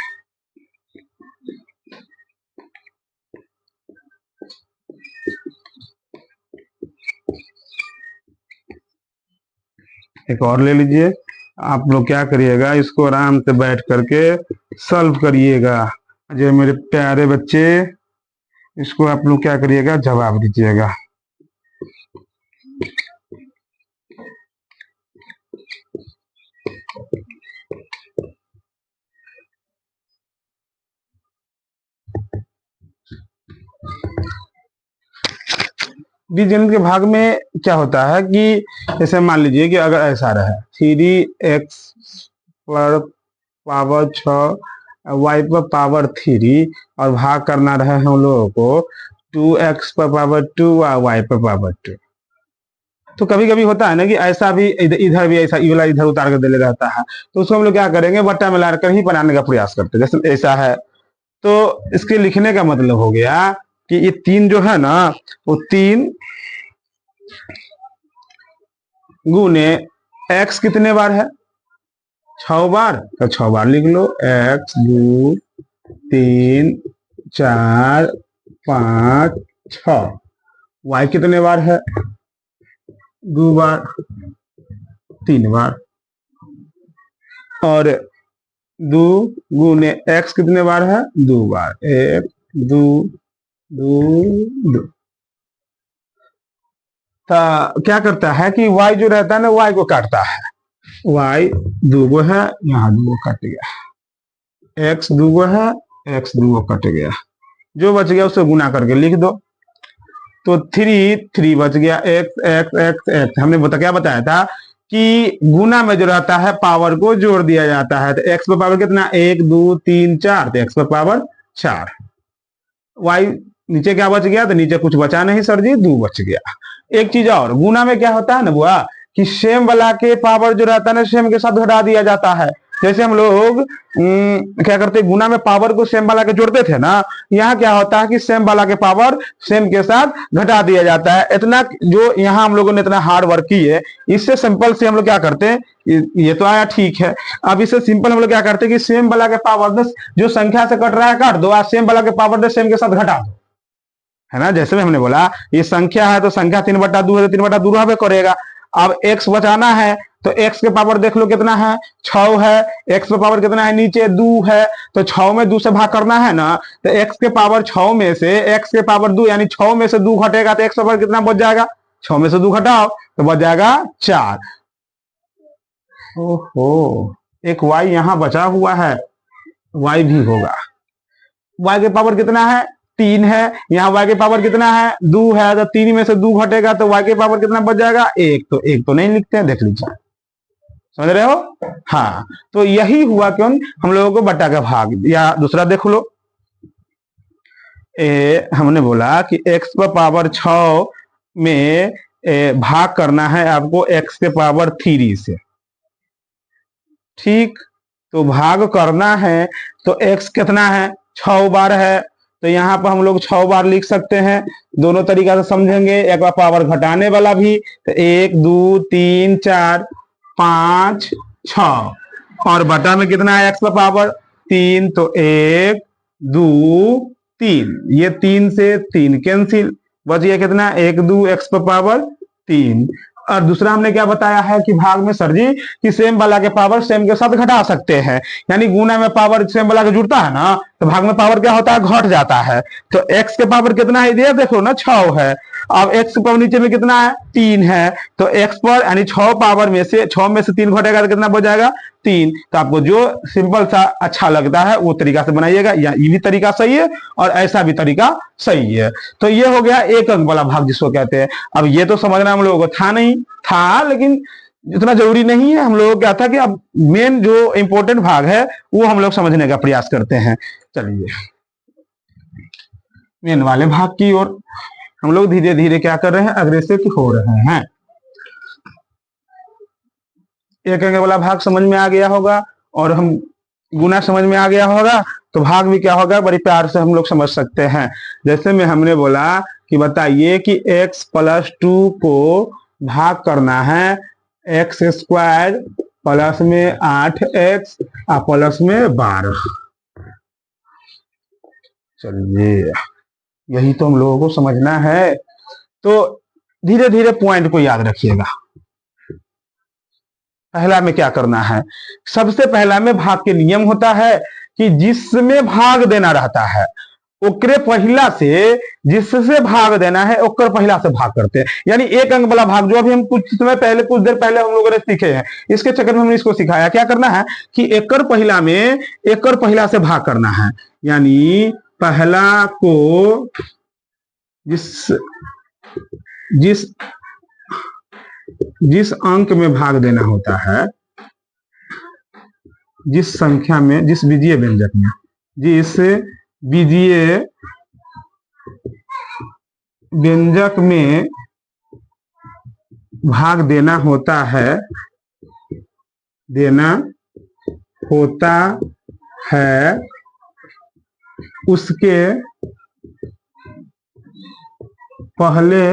एक और ले लीजिए, आप लोग क्या करिएगा इसको आराम से बैठ करके सॉल्व करिएगा। जो मेरे प्यारे बच्चे, इसको आप लोग क्या करिएगा जवाब दीजिएगा। बीजगणित के भाग में क्या होता है कि जैसे मान लीजिए कि अगर ऐसा रहे 3x पर पावर 6 y पर पावर 3 और भाग करना रहे हम लोगों को 2x पर पावर 2 और y पर पावर 2, तो कभी कभी होता है ना कि ऐसा भी इधर भी ऐसा वाला इधर उतार कर दे रहता है, तो उसको हम लोग क्या करेंगे बट्टा मिला कर ही बनाने का प्रयास करते हैं। जैसे ऐसा है तो इसके लिखने का मतलब हो गया कि ये 3 जो है ना वो 3 गुने x कितने बार है 6 बार, तो 6 बार लिख लो, x 2 3 4 5 6, y कितने बार है 2 बार 3 बार, और 2 गुने x कितने बार है 2 बार, 1 2 2 2। तो क्या करता है कि y जो रहता है ना y को काटता है, y 2 है, यहाँ 2 कट गया, x 2 है, x 2 कट गया, जो बच गया उसे गुना करके लिख दो, तो 3 बच गया, x x x x। हमने क्या बताया था कि गुना में जो रहता है पावर को जोड़ दिया जाता है, तो x पर पावर कितना 1 2 3 4, तो x पर पावर 4, y नीचे क्या बच गया, तो नीचे कुछ बचा नहीं सर जी 2 बच गया। एक चीज और, गुना में क्या होता है ना बुआ कि सेम वाला के पावर जो रहता है ना सेम के साथ घटा दिया जाता है, जैसे हम लोग क्या करते गुना में पावर को सेम वाला के जोड़ते थे ना, यहाँ क्या होता है कि सेम वाला के पावर सेम के साथ घटा दिया जाता है। इतना जो यहाँ हम लोगों ने इतना हार्ड वर्क की है, इससे सिंपल से हम लोग क्या करते हैं, ये तो आया ठीक है। अब इससे सिंपल हम लोग क्या करते हैं कि सेम वाला के पावर जो संख्या से कट रहा है काट दो, और सेम वाला के पावर सेम के साथ घटा दो, है ना। जैसे भी हमने बोला ये संख्या है तो संख्या 3/2 है तो 3/2 रहबे करेगा। अब x बचाना है तो x के पावर देख लो कितना है, 6 है। x के पावर कितना है, नीचे 2 है, तो 6 में 2 से भाग करना है ना, तो x के पावर 6 में से x के पावर 2 यानी 6 में से 2 घटेगा तो x के पावर कितना बच जाएगा, 6 में से 2 घटाओ तो बच जाएगा 4। ओहो, एक y यहां बचा हुआ है, y भी होगा। y के पावर कितना है, 3 है। यहाँ y के पावर कितना है, 2 है, तो 3 में से 2 घटेगा तो y के पावर कितना बच जाएगा, 1। तो 1 तो नहीं लिखते हैं, देख लीजिए, समझ रहे हो। हाँ, तो यही हुआ क्यों हम लोगों को बटा का भाग। या दूसरा देख लो, हमने बोला कि x पर पावर 6 में भाग करना है आपको x के पावर 3 से, ठीक। तो भाग करना है तो x कितना है, 6 बार है, तो यहाँ पर हम लोग 6 बार लिख सकते हैं। दोनों तरीका से समझेंगे, एक बार पावर घटाने वाला भी, तो 1 2 3 4 5 6, और बटा में कितना है x का पावर 3, तो 1 2 3, ये 3 से 3 कैंसिल, बच गया कितना, 1 2 x पर पावर 3। और दूसरा हमने क्या बताया है कि भाग में सर जी कि सेम वाला के पावर सेम के साथ घटा सकते हैं, यानी गुना में पावर सेम वाला के जुड़ता है ना, तो भाग में पावर क्या होता है, घट जाता है। तो x के पावर कितना है, ये देखो ना 6 है। अब x के पावर नीचे में कितना है, 3 है, तो x पर यानी 6 पावर में से 6 में से 3 घटेगा तो कितना बच जाएगा, 3। तो आपको जो सिंपल सा अच्छा लगता है वो तरीका से बनाइएगा, या ये भी तरीका सही है और ऐसा भी तरीका सही है। तो ये हो गया एक अंक वाला भाग जिसको कहते हैं। अब ये तो समझना हम लोगों को था नहीं था, लेकिन इतना जरूरी नहीं है। हम लोगों को क्या था कि अब मेन जो इंपॉर्टेंट भाग है वो हम लोग समझने का प्रयास करते हैं। चलिए मेन वाले भाग की ओर हम लोग धीरे धीरे क्या कर रहे हैं, अग्रसर हो रहे हैं। एक अंक वाला भाग समझ में आ गया होगा और हम गुना समझ में आ गया होगा, तो भाग भी क्या होगा बड़ी प्यार से हम लोग समझ सकते हैं। जैसे में हमने बोला कि बताइए कि x + 2 को भाग करना है x² प्लस में 8x और प्लस में 12। चलिए यही तो हम लोगों को समझना है, तो धीरे धीरे पॉइंट को याद रखिएगा। पहला में क्या करना है, सबसे पहला में भाग के नियम होता है कि जिसमें भाग देना रहता है ओकरे पहिला से, जिससे भाग देना है ओकर पहिला से भाग करते हैं। यानी एक अंक वाला भाग जो अभी हम कुछ समय पहले, कुछ देर पहले हम लोगों ने सीखे हैं, इसके चक्कर में हमने इसको सिखाया। क्या करना है कि एकर पहिला में एकर पहिला से भाग करना है, यानी पहला को जिस अंक में भाग देना होता है, जिस संख्या में, जिस बीजीय व्यंजक में, जिस बीजीय व्यंजक में भाग देना होता है, उसके पहले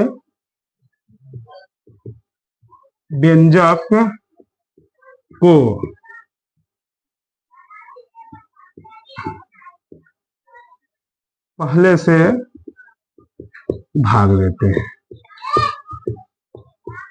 व्यंजक को पहले से भाग देते हैं।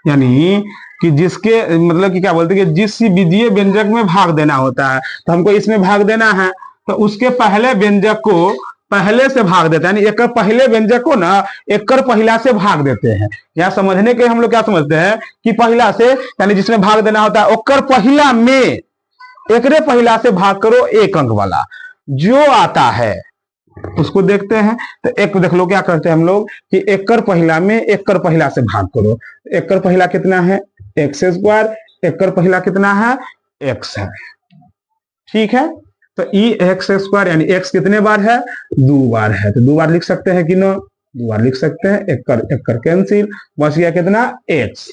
यानी कि जिसके मतलब कि क्या बोलते हैं कि जिस बीजीय व्यंजक में भाग देना होता है, तो हमको इसमें भाग देना है, तो उसके पहले व्यंजक को पहले से भाग देते हैं, यानी एक पहले व्यंजक को ना एक पहिला से भाग देते हैं। यहाँ समझने के हम लोग क्या समझते हैं कि पहिला से यानी जिसमें भाग देना होता है ओकर पहिला में एकरे पहिला से भाग करो, एक अंक वाला जो आता है उसको देखते हैं। तो एक देख लो क्या करते हैं हम लोग कि एकर पहिला में एकर पहिला से भाग करो। एकर पहिला कितना है, x², एकर पहिला कितना है, x है, ठीक है। तो ई x² यानी x कितने बार है, 2 बार है, तो 2 बार लिख सकते हैं कि ना, 2 बार लिख सकते हैं। एकर एकर कैंसिल, बच गया कितना, x।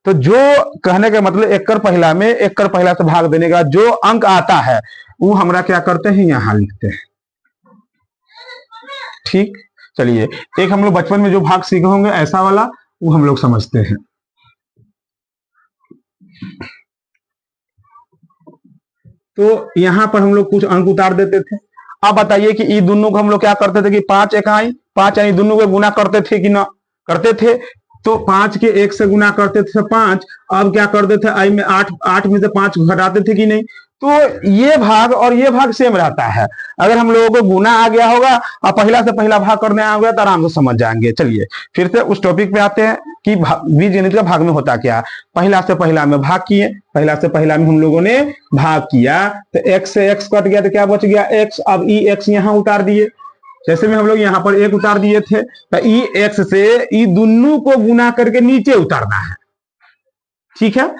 तो जो कहने का मतलब एक कर पहला में एक कर पहला से भाग देने का जो अंक आता है वो हमरा क्या करते हैं, यहां लिखते हैं। ठीक, चलिए एक हम लोग बचपन में जो भाग सीखे होंगे ऐसा वाला, वो हम लोग समझते हैं। तो यहां पर हम लोग कुछ अंक उतार देते थे। अब बताइए कि ये दोनों को हम लोग क्या करते थे कि 5 इकाई 5 यानी दोनों को गुना करते थे कि ना करते थे। तो 5 के 1 से गुना करते थे 5। अब क्या करते थे, आई में 8 8 में से 5 घटाते थे कि नहीं। तो ये भाग और ये भाग सेम रहता है। अगर हम लोगों को गुना आ गया होगा और पहला से पहला भाग करने आ गया तो आराम से समझ जाएंगे। चलिए फिर से उस टॉपिक पे आते हैं कि बीजगणित का भाग में होता क्या। पहला से पहला में भाग किए, पहला से पहला में हम लोगों ने भाग किया तो x से x कट गया तो क्या बच गया x। अब ई x यहां उतार दिए, जैसे में हम लोग यहाँ पर एक उतार दिए थे तो ई x से ई दोनों को गुना करके नीचे उतारना है। ठीक है,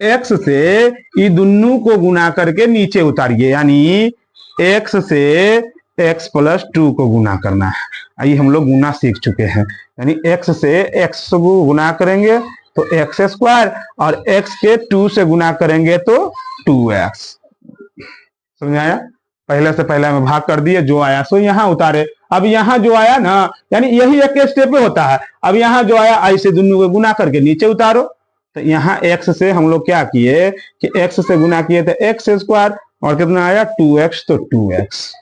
x से ई दोनों को गुना करके नीचे उतारिए, यानी x से x प्लस 2 को गुना करना है। ये हम लोग गुना सीख चुके हैं, यानी x से x को गुना करेंगे तो x स्क्वायर और x के 2 से गुना करेंगे तो 2x। समझ आया। पहले से पहले में भाग कर दिए, जो आया सो यहाँ उतारे। अब यहाँ जो आया ना, यानी यही एक स्टेप पे होता है। अब यहाँ जो आया ऐसे दोनों को गुना करके नीचे उतारो। तो यहाँ x से हम लोग क्या किए कि x से गुना किए थे x स्क्वायर और कितना आया 2x, तो 2x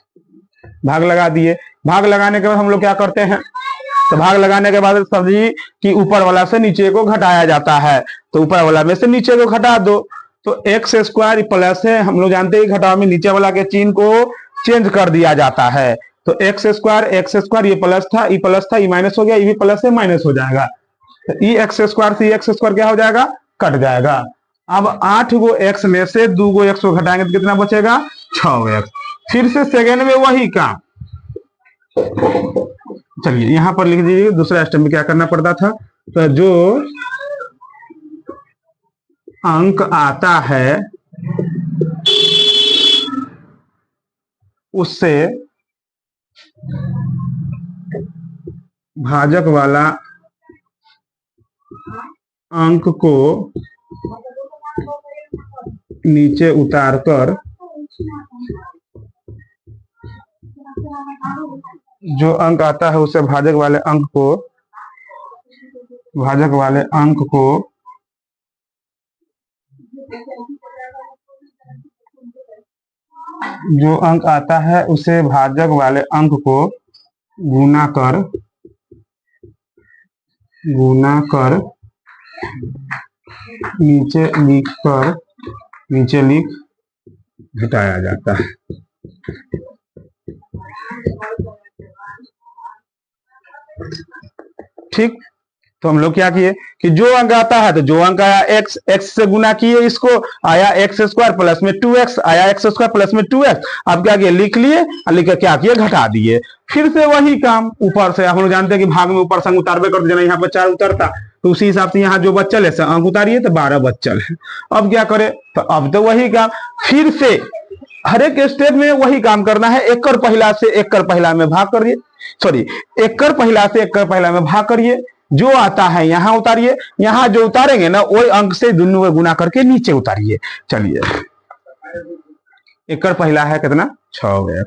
भाग लगा दिए। भाग लगाने के बाद हम लोग क्या करते हैं, तो भाग लगाने के बाद समझिए कि ऊपर वाला से नीचे को घटाया जाता है। तो ऊपर वाला में से नीचे को घटा दो तो x स्क्वायर प्लस है, हम लोग जानते हैं घटाव में नीचे वाला के चिन्ह को चेंज कर दिया जाता है। तो x स्क्वायर ये प्लस था, ये प्लस था, ये माइनस हो गया, ये भी प्लस है माइनस हो जाएगा। तो ई एक्स स्क्वायर से एक्स स्क्वायर क्या हो जाएगा, कट जाएगा। अब 8 गो x में से 2 गो x को घटाएंगे तो कितना बचेगा 6x। फिर से सेकेंड में वही काम। चलिए यहां पर लिख दीजिए दूसरा स्टेप में क्या करना पड़ता था। तो जो अंक आता है उससे भाजक वाला अंक को नीचे उतारकर जो अंक आता है उसे भाजक वाले अंक को जो अंक आता है उसे भाजक वाले अंक को गुना कर नीचे लिख घटाया जाता है। ठीक, तो हम लोग क्या किए कि जो अंक आता है तो जो अंक आया x से गुना किए, इसको आया x स्क्वायर प्लस में 2x आया, x स्क्वायर प्लस में 2x। अब क्या किए लिख लिए और लिख क्या किए घटा दिए। फिर से वही काम ऊपर से, हम लोग जानते हैं कि भाग में ऊपर से अंक उतारबे करते, जना यहाँ पर 4 उतरता तो उसी हिसाब से यहाँ जो बच्चल है अंक उतारिए तो 12 बच्चल है। अब क्या करे, तो अब तो वही काम फिर से हर एक स्टेप में वही काम करना है। एक कर पहला से एक कर पहला में भाग करिए, सॉरी एक कर पहला से एक कर पहला में भाग करिए, जो आता है यहाँ उतारिए, यहाँ जो उतारेंगे ना वही अंक से दोनों को गुना करके नीचे उतारिए। चलिए एक कर पहला है कितना 6x,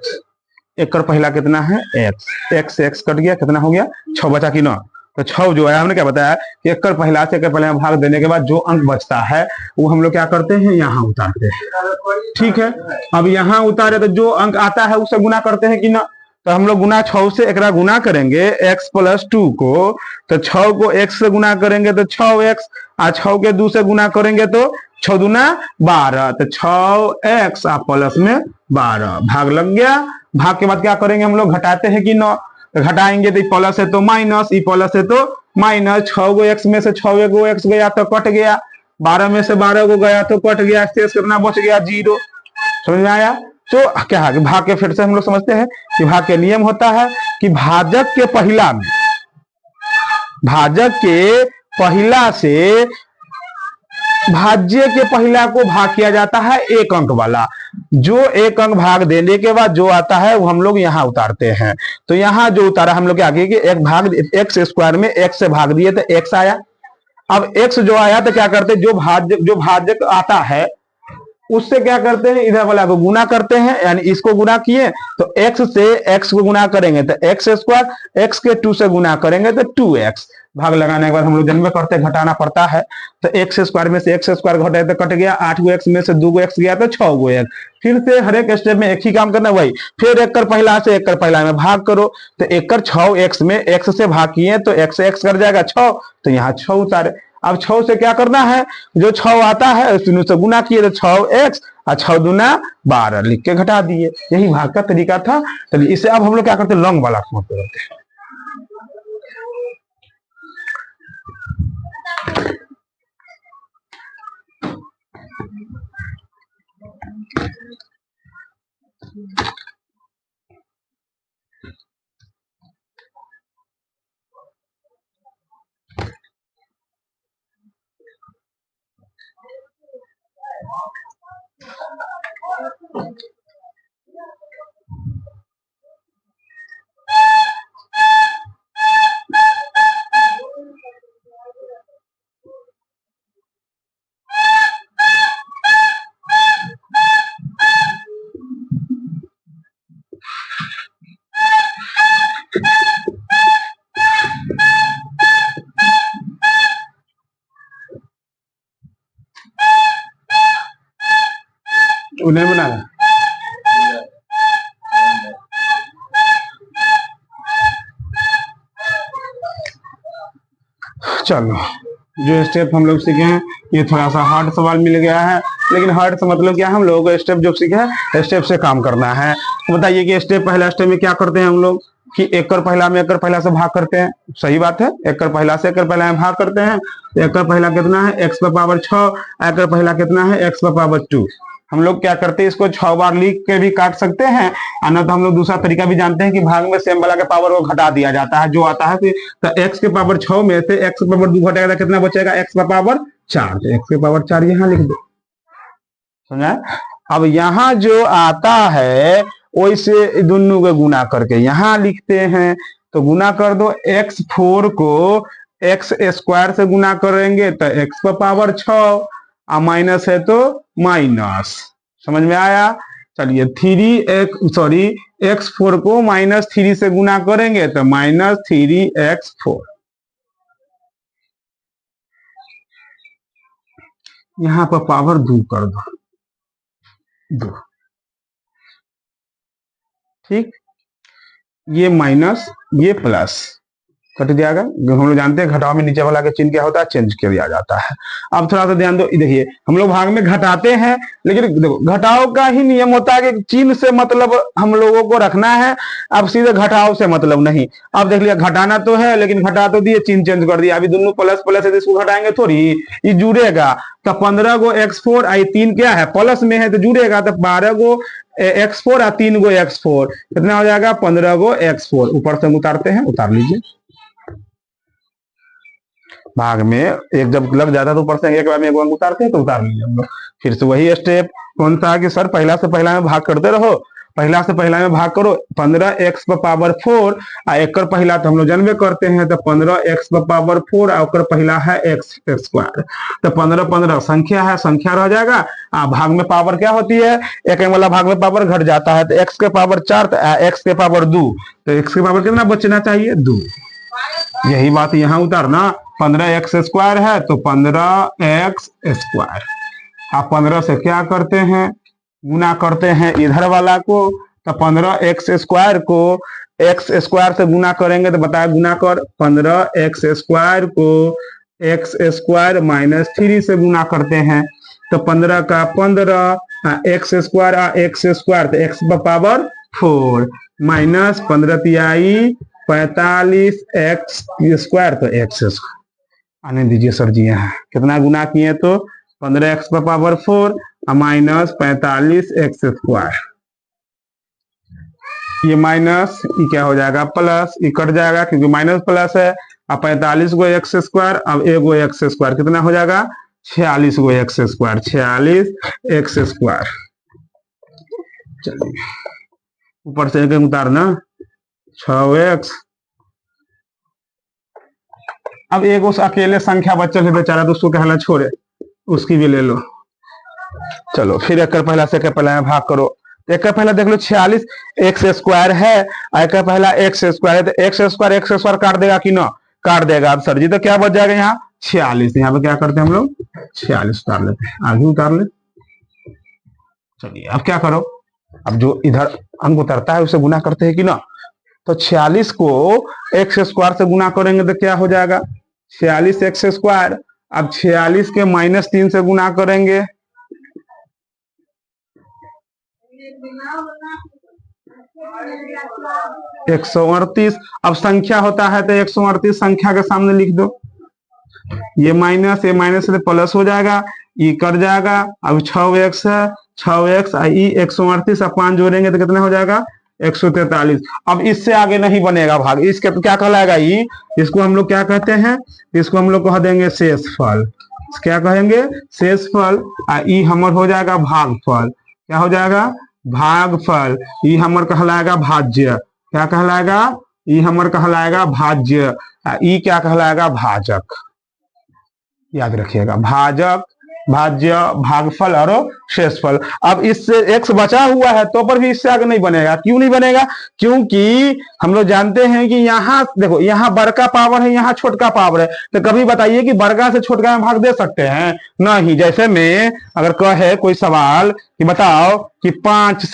एक कर पहला कितना है x से x कट गया, कितना हो गया 6 बचा कि ना। तो 6 जो है हमने क्या बताया कि एक कर पहला से एक कर पहला में भाग देने के बाद जो अंक बचता है वो हम लोग क्या करते हैं यहाँ उतारते हैं। ठीक है, अब यहाँ उतारे तो जो अंक आता है उससे गुना करते हैं कि ना। तो हम लोग गुना 6 से एक गुना करेंगे x प्लस 2 को, तो 6 को x से गुना करेंगे तो 6x और 6 के 2 से गुना करेंगे तो 6 दूना 12, तो 6x और प्लस में 12 भाग लग गया। भाग के बाद क्या करेंगे हम लोग घटाते हैं कि ना, तो घटाएंगे तो प्लस है तो माइनस, ई प्लस है तो माइनस। 6 गो x में से 6 गो x गया तो कट गया, 12 में से 12 को गया तो कट गया, शेष कितना बच गया 0। समझ में आया। तो क्या है भाग के फिर से हम लोग समझते हैं कि भाग के नियम होता है कि भाजक के पहिला से भाज्य के पहिला को भाग किया जाता है एक अंक वाला। जो एक अंक भाग देने के बाद जो आता है वो हम लोग यहाँ उतारते हैं। तो यहाँ जो उतारा हम लोग क्या किए कि एक भाग x स्क्वायर में x से भाग दिए तो x आया, अब x जो आया तो क्या करते हैं, जो भाज्य आता है उससे क्या करते हैं, इधर वाला को गुना करते हैं, यानी इसको गुना किए तो x से x को गुना करेंगे तो x स्क्वायर, x के 2 से गुना करेंगे तो 2x, भाग लगाने के बाद हम लोग जन्म करते घटाना पड़ता है, तो x स्क्वायर में से x स्क्वायर घटे तो कट गया, 8 गो x में से 2 गो x गया तो 6 गो x। फिर से हर एक स्टेप में एक ही काम करना, वही फिर एक कर पहला से एक कर पहला में भाग करो, तो एक कर 6x में x से भाग किए तो x से x कर जाएगा 6, तो यहाँ 6 उतारे। अब 6 से क्या करना है, जो 6 आता है उस तीनों से गुना किए तो 6x और 6 दूना 12 लिख के घटा दिए, यही भाग का तरीका था। चलिए इसे अब हम लोग क्या करते हैं, लॉन्ग वाला फॉर्म पे करते हैं। उन्हें बनाना चलो, जो स्टेप हम लोग सीखे हैं ये थोड़ा सा हार्ड सवाल मिल गया है, लेकिन हार्ड से मतलब क्या है, हम लोगों को स्टेप जो सीखे हैं स्टेप से काम करना है। तो बताइए कि स्टेप पहला स्टेप में क्या करते हैं हम लोग कि एक कर पहला में एक कर पहला से भाग करते हैं, सही बात है, एक कर पहला से एक कर पहला में भाग करते हैं। एक कर पहला कितना है, x पर पावर 6, एक कर पहला कितना है, x पर पावर 2। हम लोग क्या करते हैं, इसको 6 बार लिख के भी काट सकते हैं, अन्य तो हम लोग दूसरा तरीका भी जानते हैं कि भाग में सेम वाला के पावर को घटा दिया जाता है, जो आता है तो x के पावर 6 में से x के पावर 2 घटेगा तो कितना बचेगा, x का पावर 4, तो x के पावर 4 यहाँ लिख दो, समझा। अब यहाँ जो आता है वैसे दोनों को गुना करके यहाँ लिखते हैं, तो गुना कर दो, x4 को x स्क्वायर से गुना करेंगे तो x पर पावर 6 और माइनस है तो माइनस, समझ में आया। चलिए x4 को -3 से गुना करेंगे तो -3x4, यहाँ पर पावर 2 कर दो, 2, ठीक, ये माइनस ये प्लस कट जाएगा, हम लोग जानते हैं घटाव में नीचे वाला का चिन्ह क्या होता है, चेंज कर दिया जाता है। अब थोड़ा सा ध्यान दो, देखिए हम लोग भाग में घटाते हैं, लेकिन देखो घटाव का ही नियम होता है कि चिन्ह से मतलब हम लोगों को रखना है, अब सीधे घटाव से मतलब नहीं। अब देख लिया घटाना तो है लेकिन घटा तो दिए, चिन्ह चेंज कर दिया, अभी दोनों प्लस प्लस है तो इसको घटाएंगे थोड़ी, ये जुड़ेगा, तो 15 गो x4 आई 3 क्या है प्लस में है तो जुड़ेगा, तो 12 गो x4 और 3 गो x4 कितना हो जाएगा, 15 गो x4, ऊपर से उतारते हैं, उतार लीजिए। भाग में एक जब लग जाता है तो ऊपर से एक बार में एक अंक उतारते हैं, तो उतार लीजिए हम लोग। फिर से वही स्टेप कौन सा कि सर पहला से पहला में भाग करते रहो, पहला से पहला में भाग करो, 15x पर पावर 4 और एक पहला तो हम लोग जानबे करते हैं, तो 15x पर पावर 4 और पहला है x स्क्वायर, तो 15 15 संख्या है, संख्या रह जाएगा, भाग में पावर क्या होती है, एक वाला भाग में पावर घट जाता है, तो x के पावर 4 तो x के पावर 2, तो x के पावर कितना बचना चाहिए, 2। यही बात यहाँ उतारना, 15x स्क्वायर है तो 15x स्क्वायर, आप 15 से क्या करते हैं, गुना करते हैं इधर वाला को, तो 15x स्क्वायर को x स्क्वायर से गुना करेंगे तो बताया गुना कर, 15x स्क्वायर को x स्क्वायर -3 से गुना करते हैं, तो 15 का 15 x स्क्वायर x स्क्वायर तो x पर पावर 4 माइनस 15 तिहाई 45x स्क्वायर तो x स्क्वायर, आने दीजिए सर जी, यहाँ कितना गुना किए तो 15x पर पावर 4 माइनस 45x स्क्वायर, ये माइनस ये क्या हो जाएगा प्लस, ये कट जाएगा क्योंकि माइनस प्लस है, अब 45 गो x स्क्वायर, अब एक गो x स्क्वायर कितना हो जाएगा 46 गो x स्क्वायर, 46x स्क्वायर। चलिए ऊपर से एक उतारना 6x अब एक उस अकेले संख्या बच्चल है बेचारा, तो उसको कहना छोड़े, उसकी भी ले लो। चलो फिर एक का पहला से एक का पहला में भाग करो। एक का पहला देख लो 46 एक्स स्क्वायर है, एक का पहला एक्स स्क्वायर है, तो एक्स स्क्वायर काट देगा कि ना, काट देगा। अब सर जी तो क्या बच जाएगा यहाँ 46, यहाँ पे क्या करते हैं हम लोग 46 उतार लेते हैं, आगे उतार ले। चलिए अब क्या करो, अब जो इधर अंक उतरता है उसे गुना करते हैं कि ना, तो 46 को एक्स स्क्वायर से गुना करेंगे तो क्या हो जाएगा 46 एक्स स्क्वायर। अब 46 के -3 से गुना करेंगे, 138। अब संख्या होता है तो 138 संख्या के सामने लिख दो, ये माइनस से प्लस हो जाएगा, ये कट जाएगा। अब 6x है, 6x 138 अब 5 जोड़ेंगे तो कितना हो जाएगा 143। अब इससे आगे नहीं बनेगा भाग, इसके तो क्या कहलाएगा ये, इसको हम लोग क्या कहते हैं, इसको हम लोग कह देंगे शेषफल। क्या कहेंगे शेषफल। ई हमर हो जाएगा भागफल, क्या हो जाएगा भागफल। ई हमर कहलाएगा भाज्य, क्या कहलाएगा, ई हमर कहलाएगा भाज्य। ई क्या कहलाएगा भाजक, याद रखिएगा भाजक, भाज्य, भागफल और शेषफल। अब इससे x बचा हुआ है तो पर भी इससे आगे नहीं बनेगा, क्यों नहीं बनेगा, क्योंकि हम लोग जानते हैं कि यहाँ देखो, यहाँ बड़का पावर है, यहाँ छोटका पावर है, तो कभी बताइए कि बड़का से छोटका में भाग दे सकते हैं नहीं। जैसे में अगर कहे कोई सवाल कि बताओ कि 5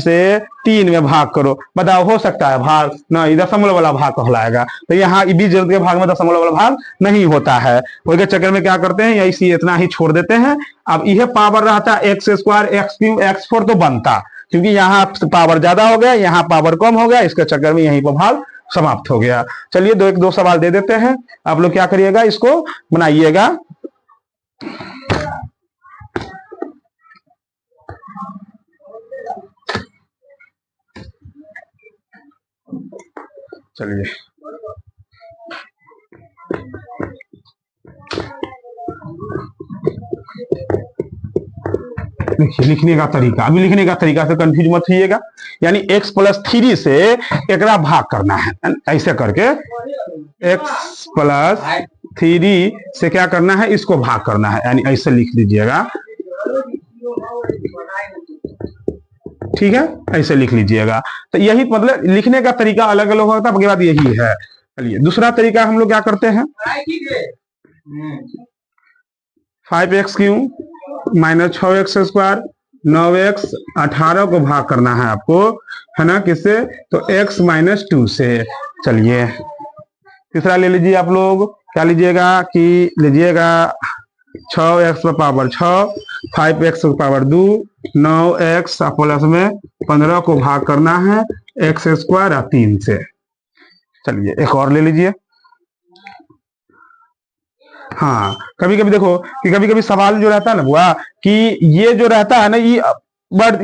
से 3 में भाग करो, बताओ हो सकता है भाग नहीं, दशमलव वाला भाग कहलाएगा। तो यहाँ बीज गणित के भाग में दशमलव वाला भाग नहीं होता है, उसके चक्कर में क्या करते हैं इसी इतना ही छोड़ देते हैं। अब यह पावर रहता x square x cube x 4 तो बनता, क्योंकि यहाँ पावर ज्यादा हो गया, यहाँ पावर कम हो गया, इसके चक्कर में यहीं पर भाग समाप्त हो गया। चलिए दो सवाल दे देते हैं, आप लोग क्या करिएगा इसको बनाइएगा। चलिए देखिए लिखने का तरीका, अभी लिखने का तरीका से कंफ्यूज मत होइएगा। यानी x + 3 से एकरा भाग करना है, ऐसे करके x + 3 से क्या करना है, इसको भाग करना है, यानी ऐसे लिख लीजिएगा, ठीक है, ऐसे लिख लीजिएगा। तो यही मतलब लिखने का तरीका अलग अलग होता है, बात यही है। चलिए दूसरा तरीका हम लोग क्या करते हैं, 5x cube -6x square 9x 18 को भाग करना है आपको, है ना, किससे, तो x - 2 से। चलिए तीसरा ले लीजिए आप लोग, क्या लीजिएगा कि लीजिएगा 6x पर पावर 6, 5x पर पावर 2, 9x प्लस में 15 को भाग करना है x स्क्वायर 3 से। चलिए एक और ले लीजिए। हाँ कभी कभी देखो कि कभी कभी सवाल जो रहता है ना बुआ, कि ये जो रहता है ना ये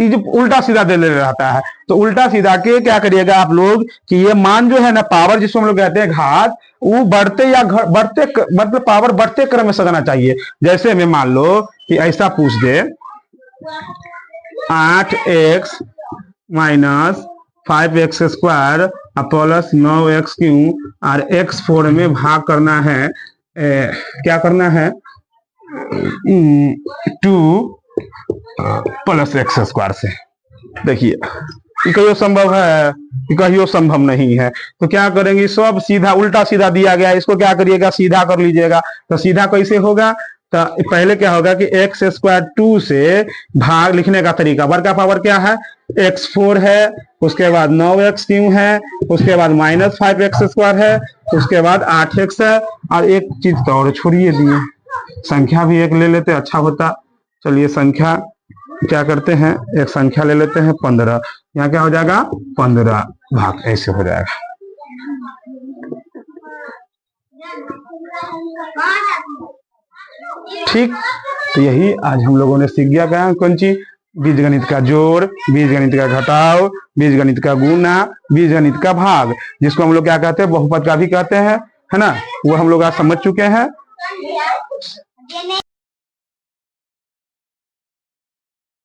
जो उल्टा सीधा दे रहता है, तो उल्टा सीधा के क्या करिएगा आप लोग कि ये मान जो है ना पावर जिसको हम लोग कहते हैं घात, वो बढ़ते या बढ़ते मतलब पावर बढ़ते क्रम में सजाना चाहिए। जैसे में मान लो कि ऐसा पूछ दे 8x - 5x square plus 9x cube और x4 में भाग करना है, क्या करना है 2 + x स्क्वायर से। देखिए कहियो संभव है कि कहियो संभव नहीं है, तो क्या करेंगे सब सीधा उल्टा सीधा दिया गया, इसको क्या करिएगा सीधा कर लीजिएगा। तो सीधा कैसे होगा, तो पहले क्या होगा कि x स्क्वायर 2 से भाग लिखने का तरीका, बड़का पावर क्या है x4 है, उसके बाद 9x क्यूब है, उसके बाद -5x स्क्वायर है, उसके बाद 8x है, और एक चीज तो और छोड़िए दिए, संख्या भी एक ले लेते अच्छा होता। चलिए संख्या क्या करते हैं, एक संख्या ले लेते हैं 15, यहाँ क्या हो जाएगा 15 भाग ऐसे हो जाएगा। ठीक, तो यही आज हम लोगों ने सीख गया क्या, कौन चीज, बीजगणित का जोड़, बीजगणित का घटाव, बीजगणित का गुना, बीजगणित का भाग, जिसको हम लोग क्या कहते हैं बहुपद का भी कहते हैं, है ना, वो हम लोग आज समझ चुके हैं।